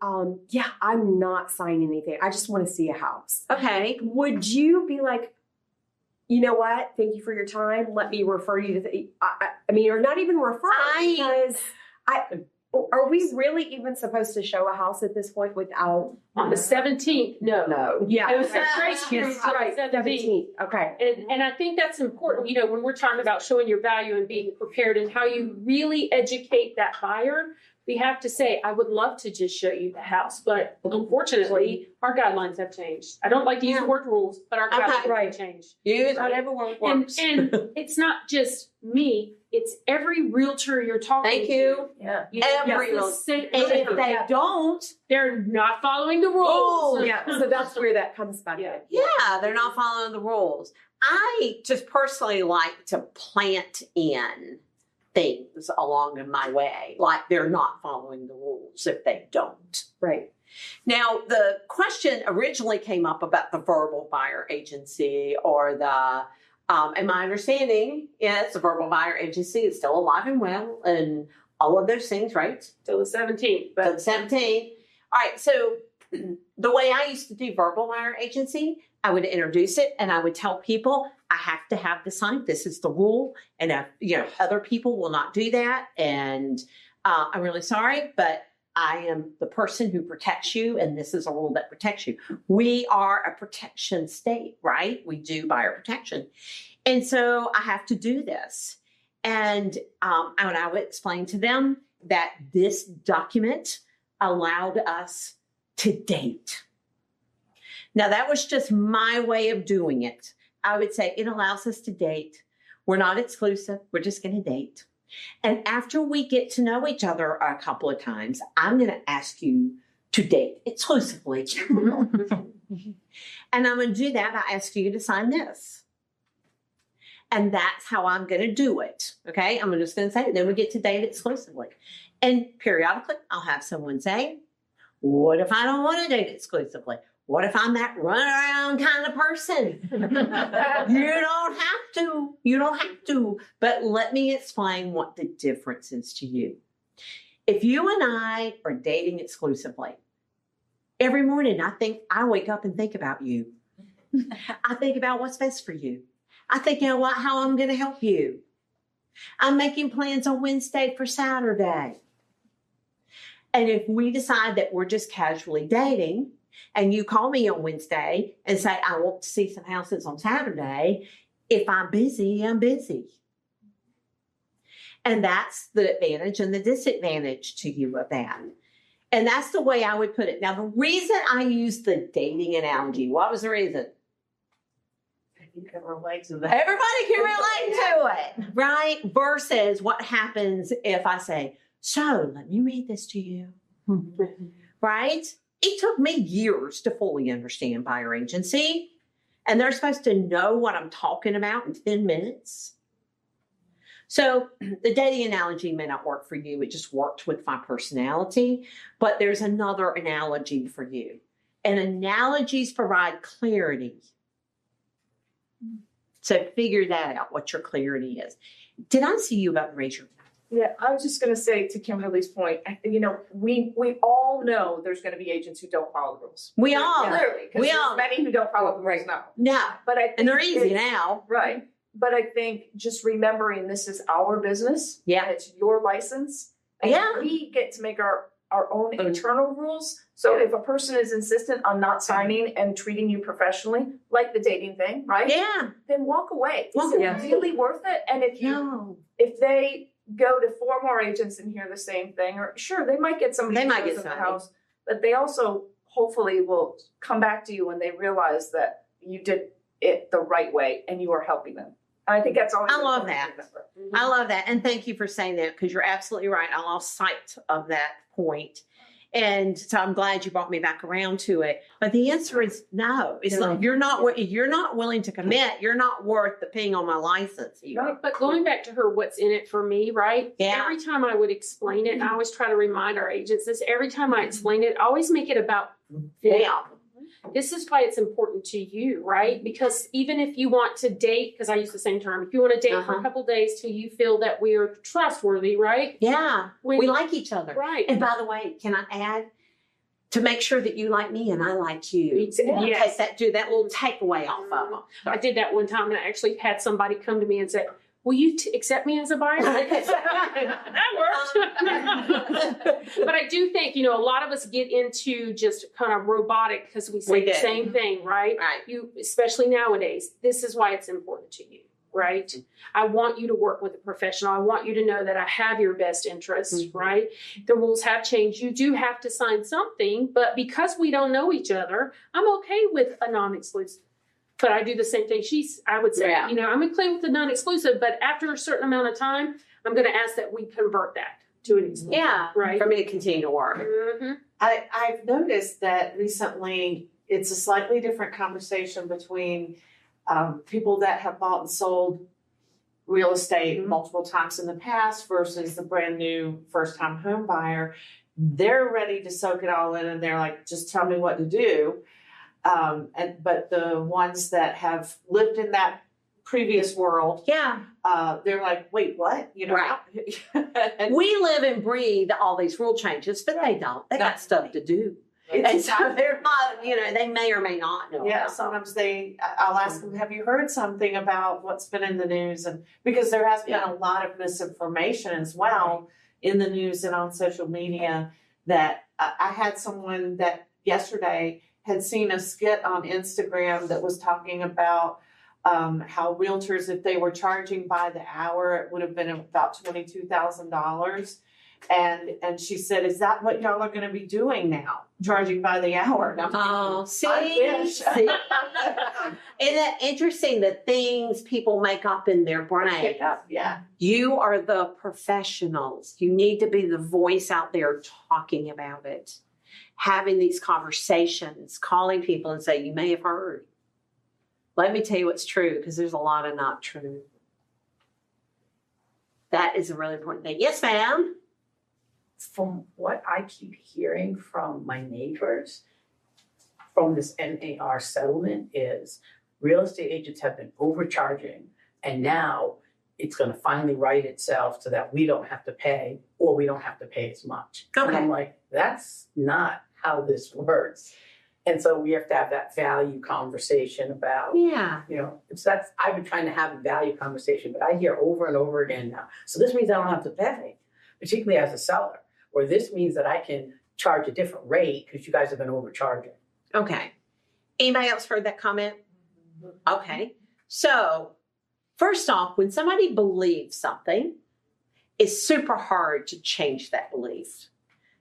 yeah, I'm not signing anything. I just want to see a house. Okay. Would you be like, you know what? Thank you for your time. Let me refer you to or not even refer, because Are we really even supposed to show a house at this point without? On the 17th, no. No. Yeah. It was a grace period Yes, on the right. 17th. Okay. And I think that's important, when we're talking about showing your value and being prepared and how you really educate that buyer. We have to say, I would love to just show you the house, but unfortunately, our guidelines have changed. I don't like to use the word rules, but our guidelines have changed. Use whatever word works. And it's not just me, it's every realtor you're talking Thank to. you. Yeah. Every realtor. And if they don't, they're not following the rules. Yeah. So that's where that comes back. Yeah. yeah, they're not following the rules. I just personally like to plant in things along in my way, like they're not following the rules if they don't. Right. Now, the question originally came up about the verbal buyer agency or the, and my understanding, yes, the verbal buyer agency is still alive and well and all of those things, right? Till the 17th. But the 17th. All right, so the way I used to do verbal buyer agency, I would introduce it and I would tell people, I have to have the sign. This is the rule. And other people will not do that. And I'm really sorry, but I am the person who protects you. And this is a rule that protects you. We are a protection state, right? We do buyer protection. And so I have to do this. And I would explain to them that this document allowed us to date. Now, that was just my way of doing it. I would say it allows us to date. We're not exclusive. We're just going to date. And after we get to know each other a couple of times, I'm going to ask you to date exclusively. And I'm going to do that by asking you to sign this. And that's how I'm going to do it. Okay? I'm just going to say it. Then we get to date exclusively. And periodically, I'll have someone say, what if I don't want to date exclusively? What if I'm that run around kind of person? You don't have to. You don't have to. But let me explain what the difference is to you. If you and I are dating exclusively, every morning I wake up and think about you. I think about what's best for you. I think about how I'm going to help you. I'm making plans on Wednesday for Saturday. And if we decide that we're just casually dating, and you call me on Wednesday and say, I want to see some houses on Saturday, if I'm busy, I'm busy. And that's the advantage and the disadvantage to you of that. And that's the way I would put it. Now, the reason I use the dating analogy, what was the reason? You can relate to that. Everybody can relate to it, right? Versus what happens if I say, so let me read this to you, right? It took me years to fully understand buyer agency, and they're supposed to know what I'm talking about in 10 minutes. So the dating analogy may not work for you. It just worked with my personality, but there's another analogy for you. And analogies provide clarity. So figure that out, what your clarity is. Did I see you about to raise your hand? Yeah, I was just going to say to Kimberly's point, we all know there's going to be agents who don't follow the rules. We all. Clearly, because there's many who don't follow the rules now. No. But I think and they're easy now. Right. But I think just remembering this is our business. Yeah. And it's your license. And we get to make our own internal rules. So if a person is insistent on not signing and treating you professionally, like the dating thing, right? Yeah. Then walk away. Is it really worth it? And if they go to 4 more agents and hear the same thing, or sure, they might get somebody who goes in the house, but they also hopefully will come back to you when they realize that you did it the right way and you are helping them. And I think that's always I love that. I love that. And thank you for saying that, because you're absolutely right. I lost sight of that point. And so I'm glad you brought me back around to it. But the answer is no. It's like you're not willing to commit. You're not worth the ping on my license. Right. But going back to her, what's in it for me, right? Yeah. Every time I would explain it, I always try to remind our agents this. Every time I explain it, I always make it about them. This is why it's important to you, right? Because even if you want to date, because I use the same term, if you want to date for a couple of days till you feel that we are trustworthy, right? Yeah. We like each other. Right. And by the way, can I add, to make sure that you like me and I like you. Yes. Do that little takeaway off of them. I did that one time, and I actually had somebody come to me and say, will you accept me as a buyer? That works. But I do think, a lot of us get into just kind of robotic because we say the same thing, right? You, especially nowadays, this is why it's important to you, right? I want you to work with a professional. I want you to know that I have your best interests, right? The rules have changed. You do have to sign something, but because we don't know each other, I'm okay with a non-exclusive. But I do the same thing. I would say, I'm okay with the non-exclusive, but after a certain amount of time, I'm going to ask that we convert that to an exclusive. Yeah, right. For me to continue to work. Mm-hmm. I've noticed that recently it's a slightly different conversation between people that have bought and sold real estate multiple times in the past versus the brand new first time home buyer. They're ready to soak it all in and they're like, just tell me what to do. But the ones that have lived in that previous world, they're like, wait, what? Right. And we live and breathe all these rule changes, but they don't. They got stuff to do. And so they're not, they may or may not know. Yeah, sometimes I'll ask them, have you heard something about what's been in the news? And because there has been a lot of misinformation as well in the news and on social media that I had someone that yesterday had seen a skit on Instagram that was talking about how realtors, if they were charging by the hour, it would have been about $22,000. And she said, is that what y'all are going to be doing now? Charging by the hour? See? Isn't that interesting, the things people make up in their brain? Yeah. You are the professionals. You need to be the voice out there talking about it, having these conversations, calling people and say, you may have heard. Let me tell you what's true, because there's a lot of not true. That is a really important thing. Yes, ma'am. From what I keep hearing from my neighbors from this NAR settlement is real estate agents have been overcharging, and now it's going to finally right itself so that we don't have to pay, or we don't have to pay as much. Okay. And I'm like, that's not how this works. And so we have to have that value conversation about, I've been trying to have a value conversation, but I hear over and over again now. So this means I don't have to pay, particularly as a seller, or this means that I can charge a different rate because you guys have been overcharging. Okay. Anybody else heard that comment? Okay. So first off, when somebody believes something, it's super hard to change that belief.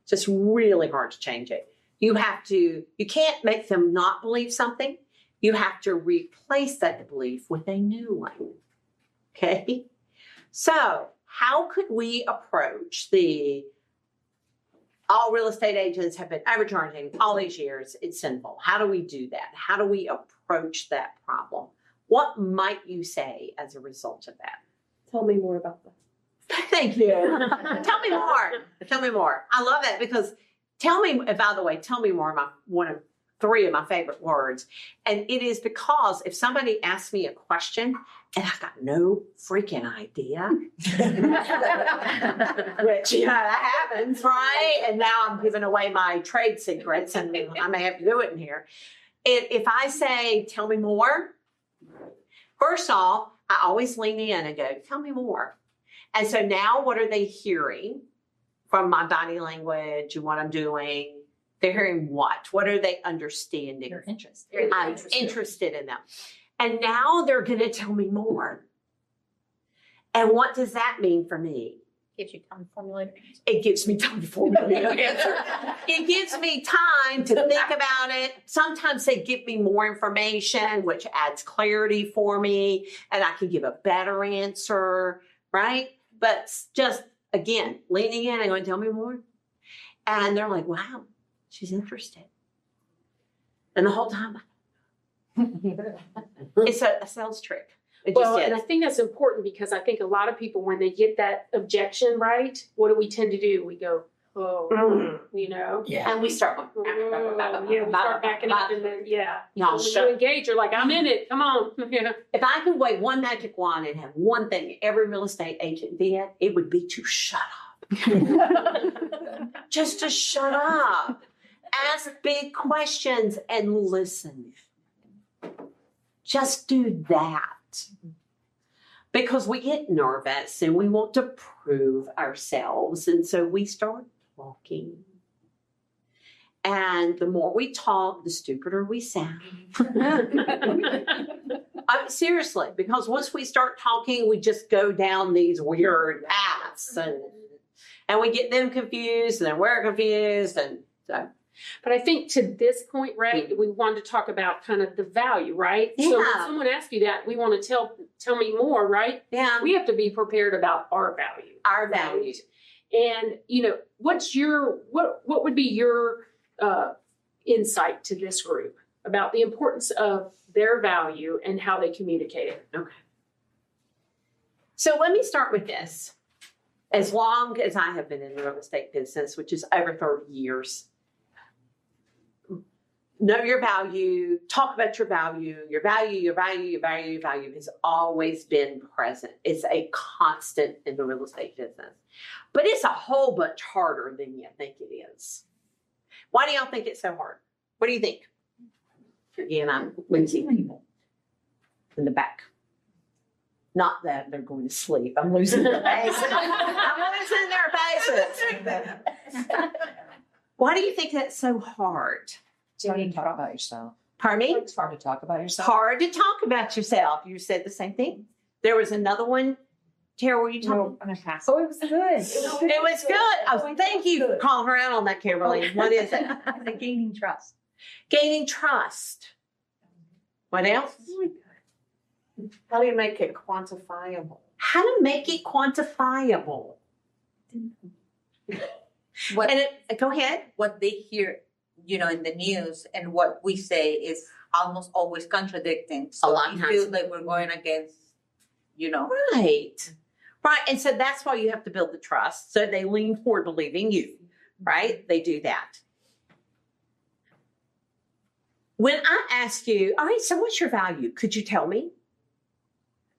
It's just really hard to change it. You can't make them not believe something. You have to replace that belief with a new one. Okay? So how could we approach all real estate agents have been overcharging all these years, it's sinful. How do we do that? How do we approach that problem? What might you say as a result of that? Tell me more about that. Thank you. Tell me more. Tell me more. I love that because tell me more, one of three of my favorite words. And it is because if somebody asks me a question and I've got no freaking idea, which that happens, right? And now I'm giving away my trade secrets and I may have to do it in here. If I say, tell me more, first off, I always lean in and go, tell me more. And so now what are they hearing from my body language and what I'm doing? They're hearing what? What are they understanding? You're interested. I'm interested in them. And now they're going to tell me more. And what does that mean for me? Gives you time to formulate an answer. It gives me time to formulate an answer. It gives me time to think about it. Sometimes they give me more information, which adds clarity for me, and I can give a better answer, right? But just, again, leaning in and going, tell me more. And they're like, wow, she's interested. And the whole time, it's a sales trick. It just is. And I think that's important because I think a lot of people, when they get that objection right, what do we tend to do? We go, And we start going, we start backing up and then, No, when you engage, you're like, I'm in it, come on. If I could wave one magic wand and have one thing every real estate agent did, it would be to shut up. Just to shut up. Ask big questions and listen. Just do that. because we get nervous and we want to prove ourselves. And so we start talking. And the more we talk, the stupider we sound. Seriously, because once we start talking, we just go down these weird paths and we get them confused and then we're confused. And so. But I think to this point, right, we wanted to talk about kind of the value, right? Yeah. So when someone asks you that, we want to tell me more, right? Yeah. We have to be prepared about our value. Our value. And, what's what would be your insight to this group about the importance of their value and how they communicate it? Okay. So let me start with this. As long as I have been in the real estate business, which is over 30 years, know your value, talk about your value, your value, your value, your value, your value has always been present. It's a constant in the real estate business. But it's a whole bunch harder than you think it is. Why do y'all think it's so hard? What do you think? Again, I'm losing people in the back. Not that they're going to sleep. I'm losing their faces. I'm losing their faces. Why do you think that's so hard? It's hard to talk about yourself. Pardon me? It's hard to talk about yourself. Hard to talk about yourself. You said the same thing. There was another one. Tara, were you talking? No, I'm gonna pass. Oh, it was good. It was good. Oh, thank you for calling her out on that, Kimberly. What is it? Gaining trust. Gaining trust. What else? How do you make it quantifiable? How to make it quantifiable. Go ahead. What they hear, in the news and what we say is almost always contradicting. So A lot of it times. feels like we're going against, Right. Right. And so that's why you have to build the trust. So they lean forward believing you, right? They do that. When I ask you, all right, so what's your value? Could you tell me?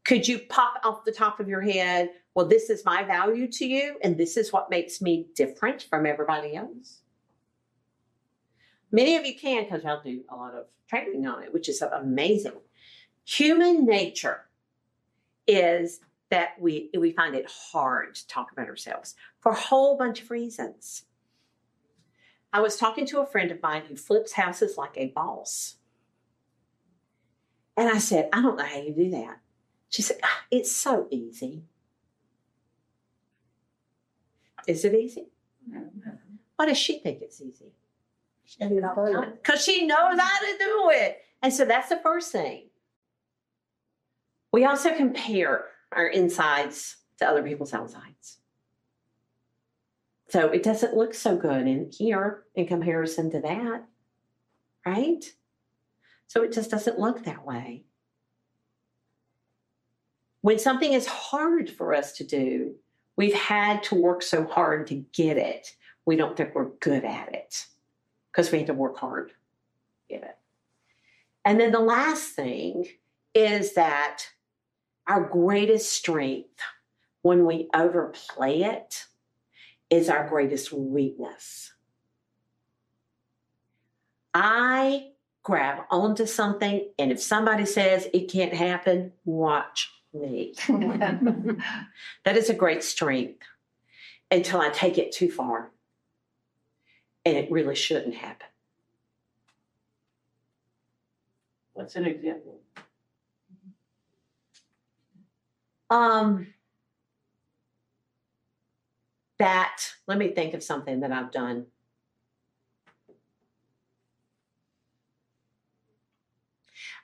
Could you pop off the top of your head, well, this is my value to you, and this is what makes me different from everybody else? Many of you can, because I'll do a lot of training on it, which is amazing. Human nature is that we find it hard to talk about ourselves for a whole bunch of reasons. I was talking to a friend of mine who flips houses like a boss. And I said, I don't know how you do that. She said, it's so easy. Is it easy? Why does she think it's easy? Because she knows how to do it. And so that's the first thing. We also compare our insides to other people's outsides. So it doesn't look so good in here in comparison to that, right? So it just doesn't look that way. When something is hard for us to do, we've had to work so hard to get it. We don't think we're good at it because we have to work hard to get it. And then the last thing is that our greatest strength when we overplay it is our greatest weakness. I grab onto something, and if somebody says it can't happen, watch me. That is a great strength until I take it too far, and it really shouldn't happen. What's an example? Let me think of something that I've done.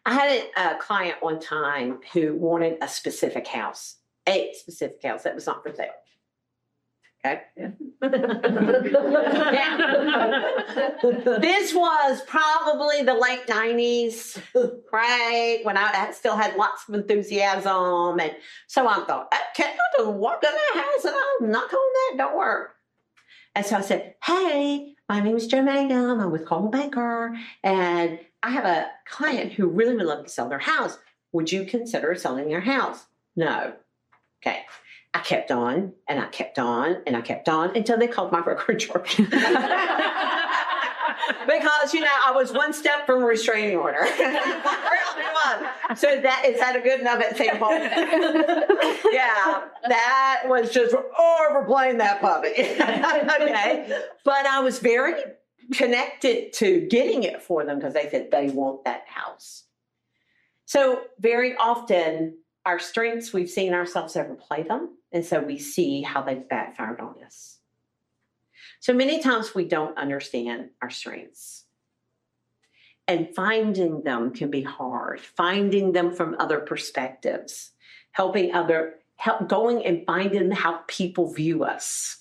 I had a client one time who wanted a specific house. That was not for sale. Okay. This was probably the late 90s, right? When I still had lots of enthusiasm. And so I thought, can I walk in that house and I'll knock on that door? And so I said, hey, my name is Jo Mangum. I'm with Coldwell Banker. And I have a client who really would love to sell their house. Would you consider selling your house? No. Okay. I kept on and I kept on and I kept on until they called my brokerage because, I was one step from a restraining order. I really was. So is that a good enough example? Yeah, that was just overplaying that puppy. Okay. But I was very connected to getting it for them because they said they want that house. So very often our strengths, we've seen ourselves overplay them. And so we see how they've backfired on us. So many times we don't understand our strengths. And finding them can be hard. Finding them from other perspectives. Going and finding how people view us.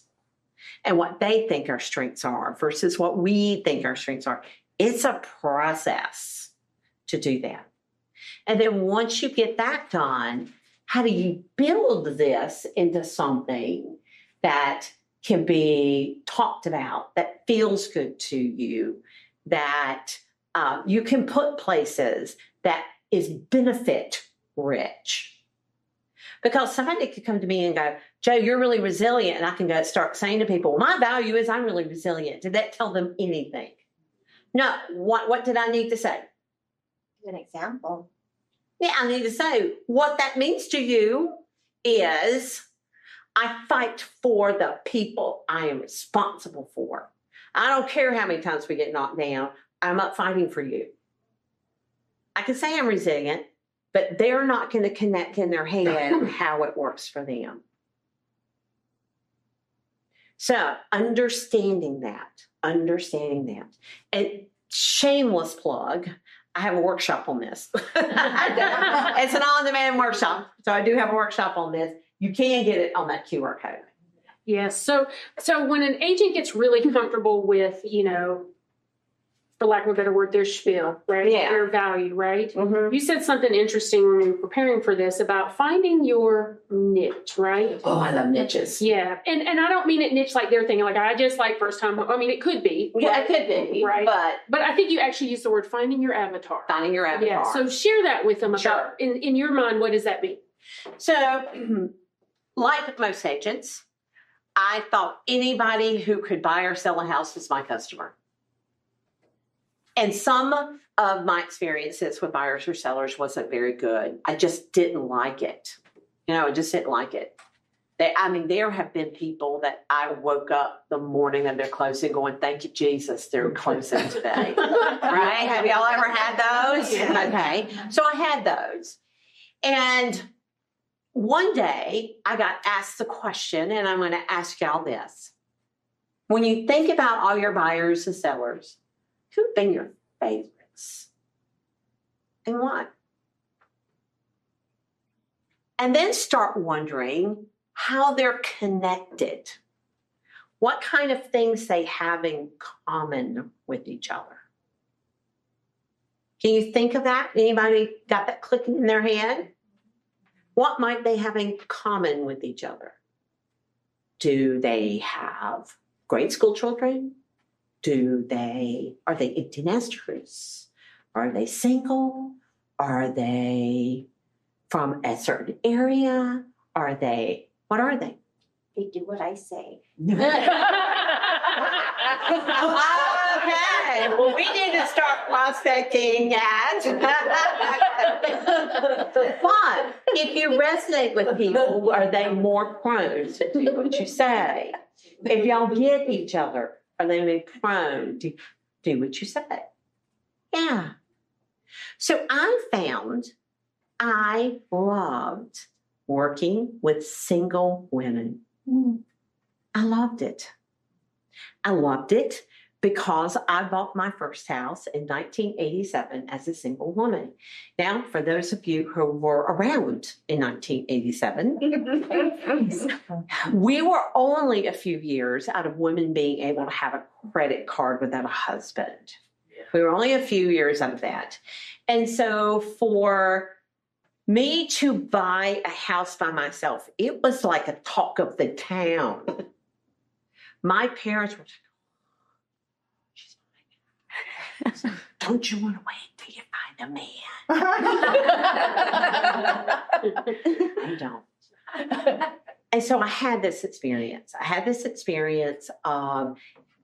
And what they think our strengths are versus what we think our strengths are. It's a process to do that. And then once you get that done, how do you build this into something that can be talked about, that feels good to you, that you can put places, that is benefit rich? Because somebody could come to me and go, Jo, you're really resilient. And I can go start saying to people, my value is I'm really resilient. Did that tell them anything? No. What did I need to say? An example. Yeah, I need to say what that means to you is I fight for the people I am responsible for. I don't care how many times we get knocked down. I'm up fighting for you. I can say I'm resilient, but they're not going to connect in their head how it works for them. So understanding that. And shameless plug, I have a workshop on this. It's an on-demand workshop. So I do have a workshop on this. You can get it on that QR code. Yes. So when an agent gets really comfortable with, for lack of a better word, their spiel, right? Yeah. Their value, right? Mm-hmm. You said something interesting when we were preparing for this about finding your niche, right? Oh, I love niches. Yeah. And I don't mean it niche like they're thinking, like, I just like first time. I mean, it could be. Yeah, it could be. Right. But I think you actually used the word finding your avatar. Finding your avatar. Yeah. So share that with them about, Sure. in your mind, what does that mean? So, like most agents, I thought anybody who could buy or sell a house was my customer. And some of my experiences with buyers or sellers wasn't very good. I just didn't like it. I just didn't like it. There have been people that I woke up the morning of their closing going, thank you, Jesus, they're closing today. Right? Have y'all ever had those? Yeah. Okay. So I had those. And one day I got asked the question, and I'm going to ask y'all this. When you think about all your buyers and sellers, who've been your favorites? And why? And then start wondering how they're connected. What kind of things they have in common with each other. Can you think of that? Anybody got that clicking in their head? What might they have in common with each other? Do they have grade school children? Are they empty nesters? Are they single? Are they from a certain area? What are they? They do what I say. Okay, well, we need to start prospecting that. But if you resonate with people, are they more prone to do what you say? If y'all get each other, are they more prone to do what you say? Yeah. So I found I loved working with single women. I loved it. I loved it because I bought my first house in 1987 as a single woman. Now, for those of you who were around in 1987, we were only a few years out of women being able to have a credit card without a husband. We were only a few years out of that. And so for me to buy a house by myself, it was like a talk of the town. My parents were like, she's buying it. Don't you want to wait till you find a man? I don't. And so I had this experience. of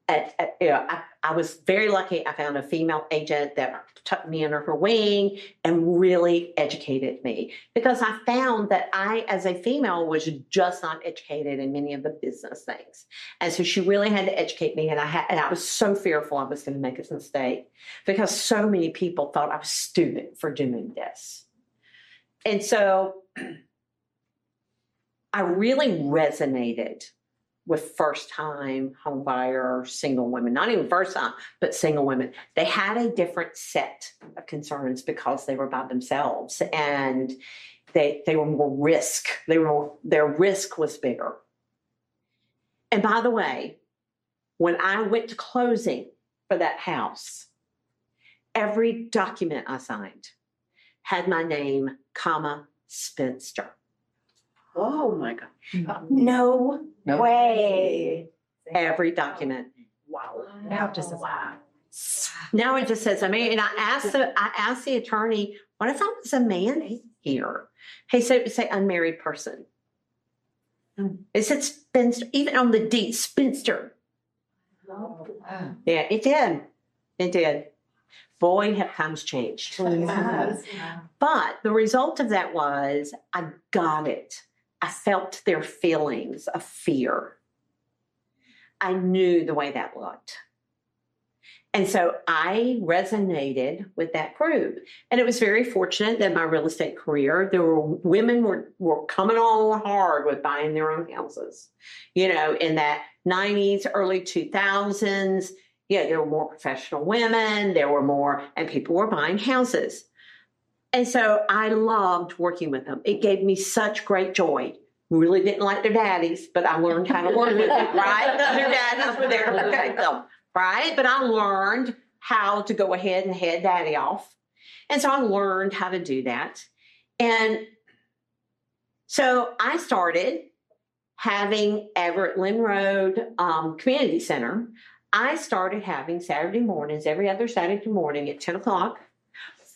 I was very lucky. I found a female agent that took me under her wing and really educated me, because I found that I, as a female, was just not educated in many of the business things. And so she really had to educate me. And I was so fearful I was going to make a mistake, because so many people thought I was stupid for doing this. And so I really resonated with first-time homebuyer single women, not even first time, but single women. They had a different set of concerns because they were by themselves, and they were more risk. Their risk was bigger. And by the way, when I went to closing for that house, every document I signed had my name, comma, spinster. Oh my God. No way. Every document. Wow. Now it just says, wow. Now it just says, and I asked the attorney, what if I was a man here? He said, say unmarried person. It said spinster, even on the deed, spinster. Oh, Yeah, it did. It did. Boy, have times changed. But the result of that was I got it. I felt their feelings of fear. I knew the way that looked. And so I resonated with that group. And it was very fortunate that my real estate career, there were women were coming on hard with buying their own houses. You know, in that 90s, early 2000s, yeah, there were more professional women, there were more, and people were buying houses. And so I loved working with them. It gave me such great joy. Really didn't like their daddies, but I learned how to work with them, right? Their daddies were there to protect them, right? But I learned how to go ahead and head daddy off. And so I learned how to do that. And so I started having Everett Lynn Road Community Center. I started having Saturday mornings, every other Saturday morning at 10 o'clock,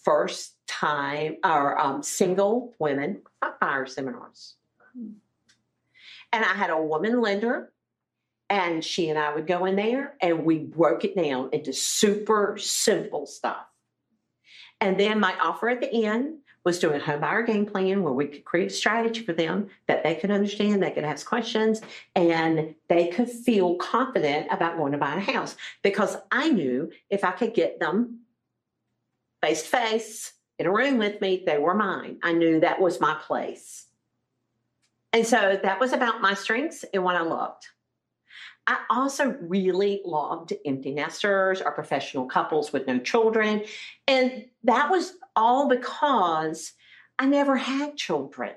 first time, or single women buyer seminars. And I had a woman lender, and she and I would go in there and we broke it down into super simple stuff. And then my offer at the end was doing a home buyer game plan where we could create a strategy for them that they could understand, they could ask questions, and they could feel confident about going to buy a house. Because I knew if I could get them face to face in a room with me, they were mine. I knew that was my place. And so that was about my strengths and what I loved. I also really loved empty nesters or professional couples with no children. And that was all because I never had children.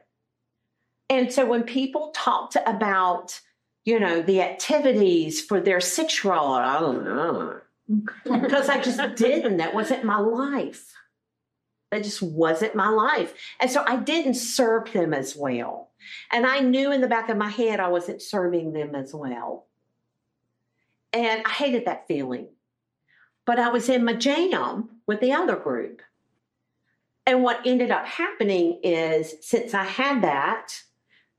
And so when people talked about, you know, the activities for their 6-year-old, I don't know, because I just didn't. That wasn't my life. That just wasn't my life. And so I didn't serve them as well. And I knew in the back of my head I wasn't serving them as well. And I hated that feeling. But I was in my jam with the other group. And what ended up happening is, since I had that,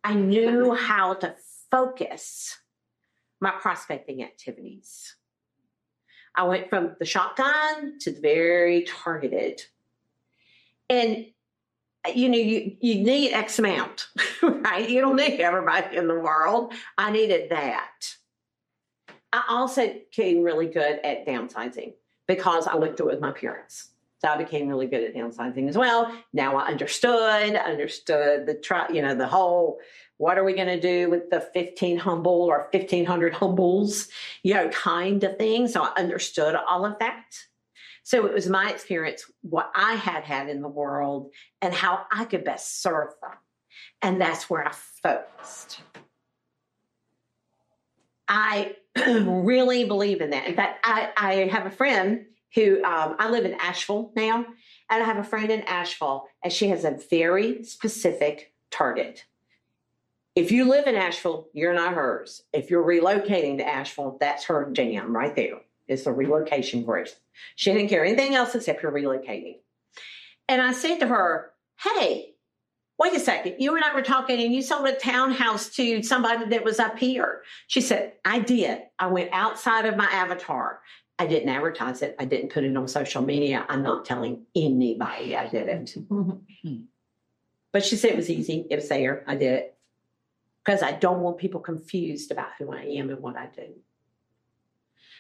I knew how to focus my prospecting activities. I went from the shotgun to the very targeted. And you know, you need X amount, right? You don't need everybody in the world. I needed that. I also became really good at downsizing because I looked at it with my parents. So I became really good at downsizing as well. Now I understood the whole, what are we going to do with the 1,500 humbles, kind of thing. So I understood all of that. So it was my experience, what I had in the world and how I could best serve them. And that's where I focused. I really believe in that. In fact, I have a friend who, I live in Asheville now, and I have a friend in Asheville, and she has a very specific target. If you live in Asheville, you're not hers. If you're relocating to Asheville, that's her jam right there. It's the relocation group. She didn't care anything else except you're relocating. And I said to her, hey, wait a second, you and I were talking and you sold a townhouse to somebody that was up here. She said, I did. I went outside of my avatar. I didn't advertise it. I didn't put it on social media. I'm not telling anybody I did it. But she said it was easy. It was there. I did it. Because I don't want people confused about who I am and what I do.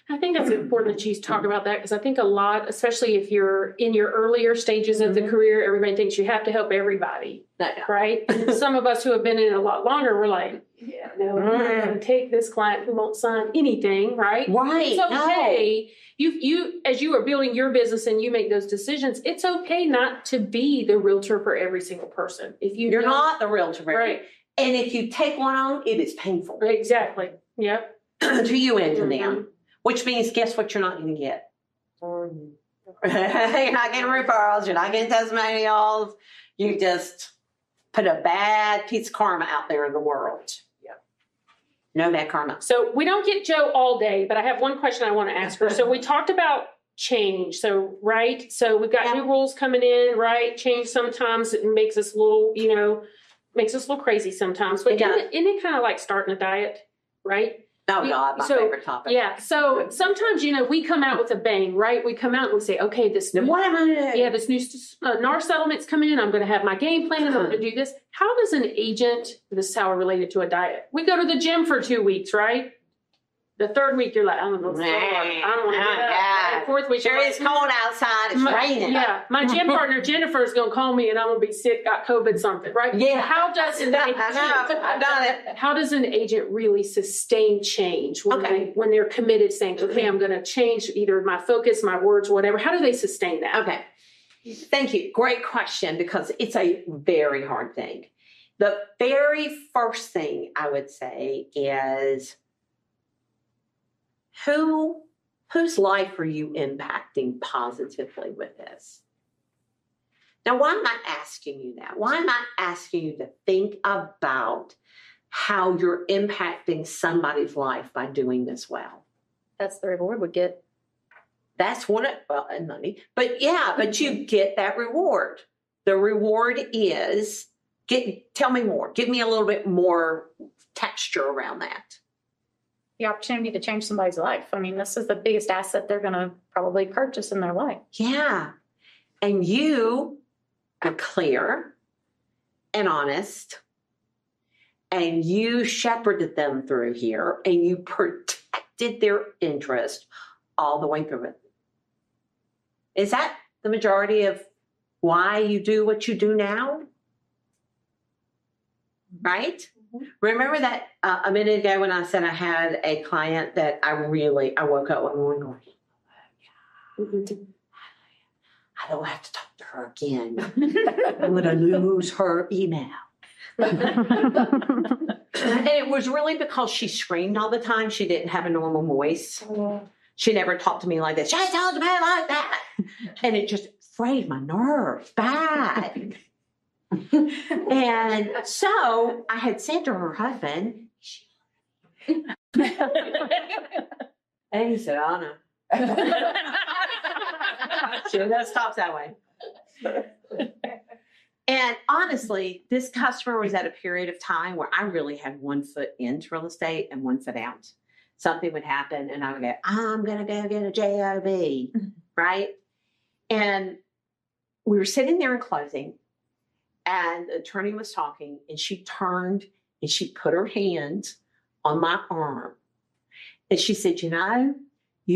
I think that's important that you talk about that because I think a lot, especially if you're in your earlier stages of the career, everybody thinks you have to help everybody, right? And some of us who have been in it a lot longer, we're like, yeah, no, I'm not going to take this client who won't sign anything, right? Right. It's okay. You as you are building your business and you make those decisions, it's okay not to be the realtor for every single person. If you're not the realtor, right? And if you take one on, it is painful. Exactly. Yep. To you and to them. Which means, guess what you're not going to get? You're not getting referrals. You're not getting testimonials. You just put a bad piece of karma out there in the world. Yeah. No bad karma. So we don't get Jo all day, but I have one question I want to ask her. So we talked about change. So, right? So we've got new rules coming in, right? Change sometimes it makes us a little, makes us a little crazy sometimes. But isn't it kind of like starting a diet, right? Oh, God, my favorite topic. Yeah. So sometimes, we come out with a bang, right? We come out and we say, okay, this new, what am I going to do? Yeah, this new NAR settlement's coming in. I'm going to have my game plan and I'm going to do this. How does an agent, this is how we're related to a diet. We go to the gym for 2 weeks, right? The third week, you're like, I don't know. I don't want to get up. Fourth week, sure, it's cold outside. It's raining. Yeah. My gym partner, Jennifer, is going to call me and I'm going to be sick, got COVID, something, right? Yeah. How does an agent, I've done it. How does an agent really sustain change when they're committed saying, okay, I'm going to change either my focus, my words, whatever? How do they sustain that? Okay. Thank you. Great question because it's a very hard thing. The very first thing I would say is, whose life are you impacting positively with this? Now, why am I asking you that? Why am I asking you to think about how you're impacting somebody's life by doing this well? That's the reward we get. That's and money. But you get that reward. The reward is, tell me more. Give me a little bit more texture around that. The opportunity to change somebody's life. I mean, this is the biggest asset they're going to probably purchase in their life. Yeah. And you are clear and honest, and you shepherded them through here, and you protected their interest all the way through it. Is that the majority of why you do what you do now? Right? Remember that a minute ago when I said I had a client that I woke up one morning going, I don't have to talk to her again. I'm going to lose her email. And it was really because she screamed all the time. She didn't have a normal voice. She never talked to me like this. She talked to me like that. And it just frayed my nerves bad. And so I had said to her husband, and he said, oh no. Sure, that stops that way. And honestly, this customer was at a period of time where I really had 1 foot into real estate and 1 foot out. Something would happen and I would go, I'm going to go get a JOB, right? And we were sitting there in closing. And the attorney was talking, and she turned and she put her hand on my arm. And she said, you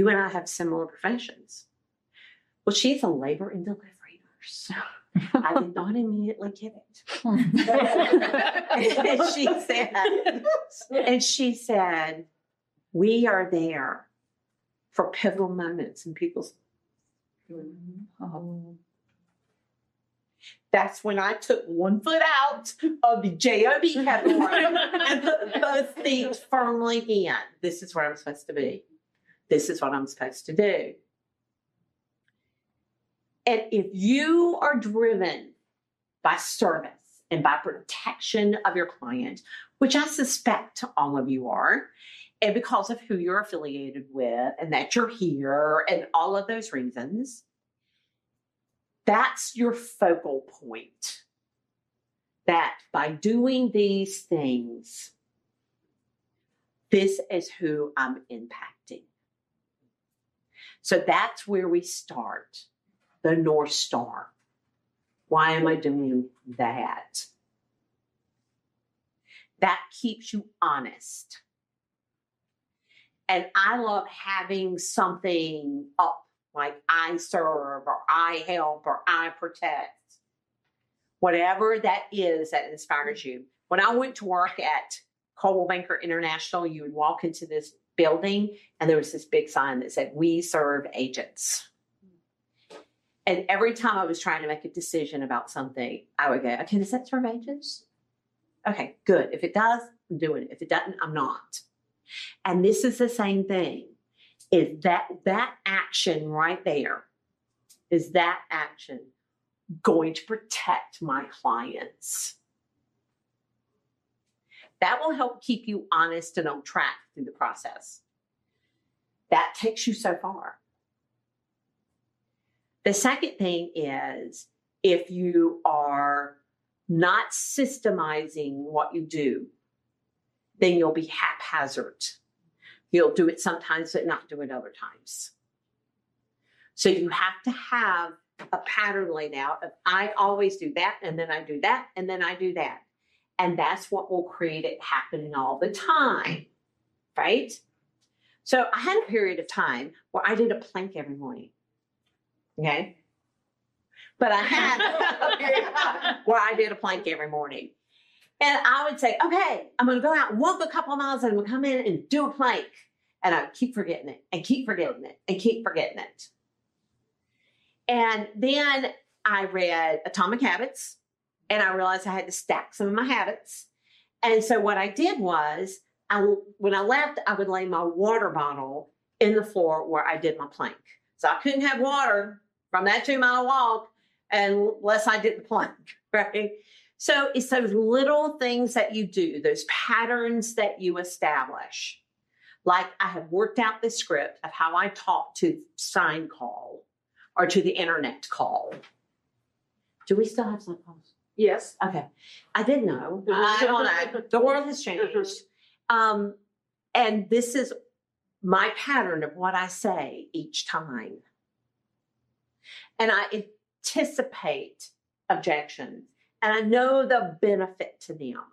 and I have similar professions. Well, she's a labor and delivery nurse. I did not immediately get it. and she said, we are there for pivotal moments in people's That's when I took 1 foot out of the JOB category and put both feet firmly in. This is where I'm supposed to be. This is what I'm supposed to do. And if you are driven by service and by protection of your client, which I suspect all of you are, and because of who you're affiliated with and that you're here and all of those reasons, that's your focal point. that by doing these things, this is who I'm impacting. So that's where we start, the North Star. Why am I doing that? That keeps you honest. And I love having something up, like I serve, or I help, or I protect. Whatever that is that inspires you. When I went to work at Coldwell Banker International, you would walk into this building and there was this big sign that said, "We serve agents." And every time I was trying to make a decision about something, I would go, okay, does that serve agents? Okay, good. If it does, I'm doing it. If it doesn't, I'm not. And this is the same thing, is that action right there, is that action going to protect my clients? That will help keep you honest and on track through the process. That takes you so far. The second thing is, if you are not systemizing what you do, then you'll be haphazard. You'll do it sometimes, but not do it other times. So you have to have a pattern laid out of, I always do that, and then I do that, and then I do that. And that's what will create it happening all the time, right? So I had a period of time where I did a plank every morning. Okay. But I had a period of time where I did a plank every morning. And I would say, okay, I'm going to go out and walk a couple of miles and I'm going to come in and do a plank. And I would keep forgetting it and keep forgetting it and keep forgetting it. And then I read Atomic Habits and I realized I had to stack some of my habits. And so what I did was, when I left, I would lay my water bottle in the floor where I did my plank. So I couldn't have water from that 2-mile walk unless I did the plank, right? So it's those little things that you do, those patterns that you establish. Like I have worked out the script of how I talk to sign call or to the internet call. Do we still have sign calls? Yes. Okay. I didn't know. I don't know. The world has changed. And this is my pattern of what I say each time. And I anticipate objections. And I know the benefit to them.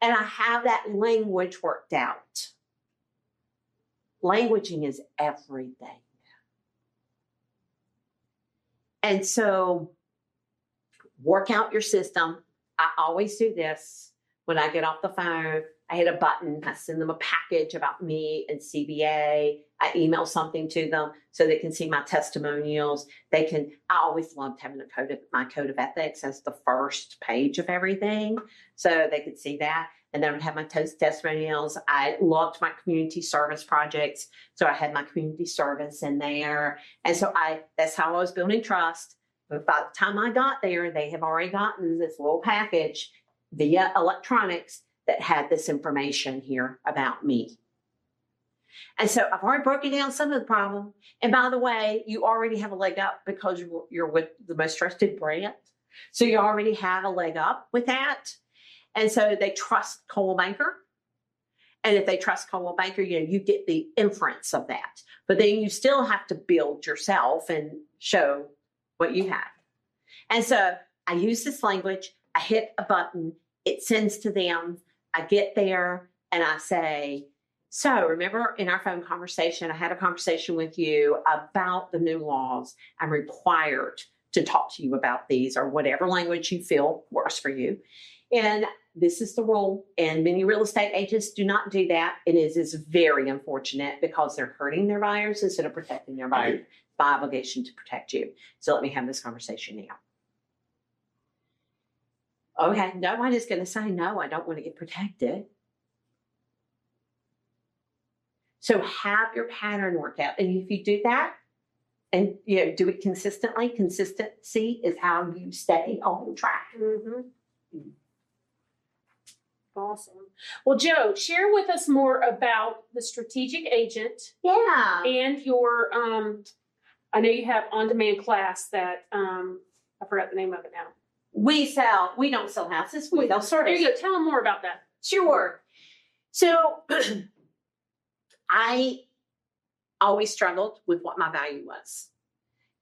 And I have that language worked out. Languaging is everything. And so work out your system. I always do this when I get off the phone. I hit a button. I send them a package about me and CBA. I email something to them so they can see my testimonials. I always loved having my code of ethics as the first page of everything so they could see that. And then I would have my testimonials. I loved my community service projects. So I had my community service in there. And so that's how I was building trust. But by the time I got there, they have already gotten this little package via electronics that had this information here about me. And so I've already broken down some of the problem. And by the way, you already have a leg up because you're with the most trusted brand. So you already have a leg up with that. And so they trust Coldwell Banker. And if they trust Coldwell Banker, you get the inference of that. But then you still have to build yourself and show what you have. And so I use this language. I hit a button. It sends to them. I get there and I say, so remember in our phone conversation, I had a conversation with you about the new laws. I'm required to talk to you about these, or whatever language you feel works for you. And this is the rule. And many real estate agents do not do that. It is very unfortunate because they're hurting their buyers instead of protecting their buyers. My obligation to protect you. So let me have this conversation now. Okay, nobody's going to say, no, I don't want to get protected. So have your pattern work out. And if you do that, and do it consistently, consistency is how you stay on track. Mm-hmm. Awesome. Well, Jo, share with us more about the strategic agent. Yeah. And your, I know you have on-demand class that, I forgot the name of it now. We don't sell houses, we sell There service. you go. Tell them more about that. Sure. So I always struggled with what my value was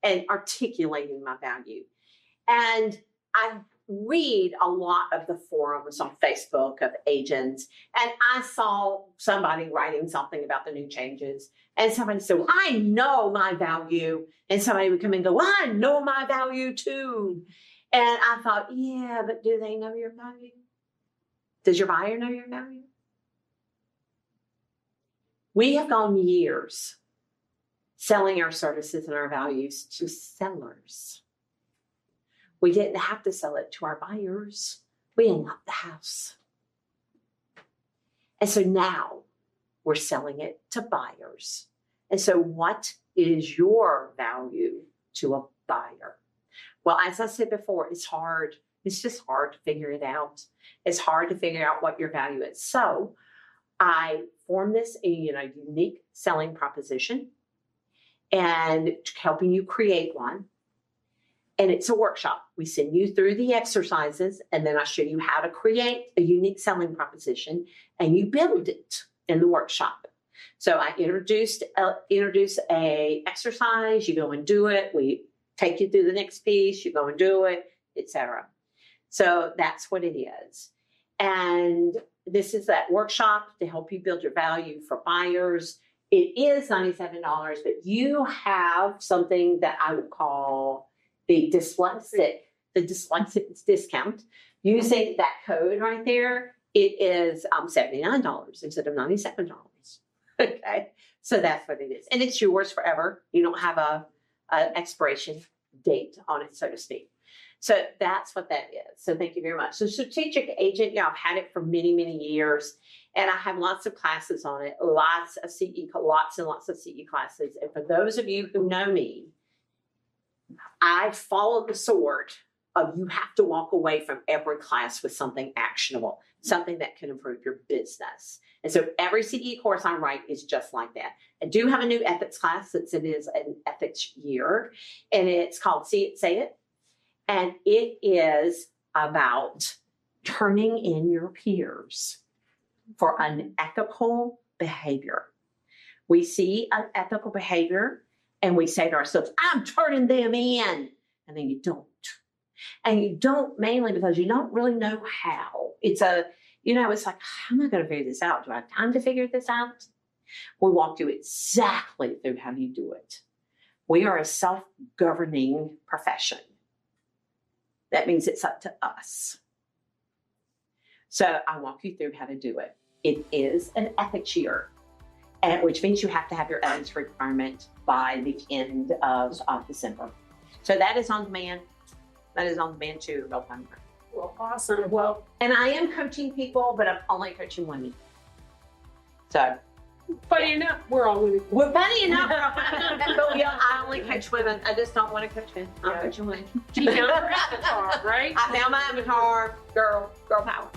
and articulating my value. And I read a lot of the forums on Facebook of agents, and I saw somebody writing something about the new changes. And somebody said, well, I know my value. And somebody would come and go, well, I know my value too. And I thought, yeah, but do they know your value? Does your buyer know your value? We have gone years selling our services and our values to sellers. We didn't have to sell it to our buyers. We unlocked the house. And so now we're selling it to buyers. And so what is your value to a buyer? Well, as I said before, it's hard. It's just hard to figure it out. It's hard to figure out what your value is. So I formed this unique selling proposition and helping you create one. And it's a workshop. We send you through the exercises, and then I show you how to create a unique selling proposition, and you build it in the workshop. So I introduce a exercise. You go and do it. We take you through the next piece. You go and do it, etc. So that's what it is. And this is that workshop to help you build your value for buyers. It is $97, but you have something that I would call the dyslexic discount. Using that code right there, it is $79 instead of $97. Okay, so that's what it is, and it's yours forever. You don't have a expiration date on it, so to speak. So that's what that is. So thank you very much. So strategic agent, I've had it for many, many years, and I have lots of classes on it, lots and lots of CE classes. And for those of you who know me, I follow the sword of you have to walk away from every class with something actionable, something that can improve your business. And so every CE course I write is just like that. I do have a new ethics class since it is an ethics year, and it's called See It, Say It. And it is about turning in your peers for unethical behavior. We see unethical behavior and we say to ourselves, I'm turning them in. And then you don't. And you don't mainly because you don't really know how. It's like, how am I going to figure this out? Do I have time to figure this out? We walk you exactly through how you do it. We are a self-governing profession. That means it's up to us. So I walk you through how to do it. It is an ethics year, which means you have to have your ethics requirement by the end of December. So that is on demand. That is on demand too, real time. Well, awesome. Well, and I am coaching people, but I'm only coaching women. So funny enough, we're all women. We're funny enough, but I only coach women. I just don't want to coach men. I'm coaching women. You found your avatar, right? I found my avatar, girl power.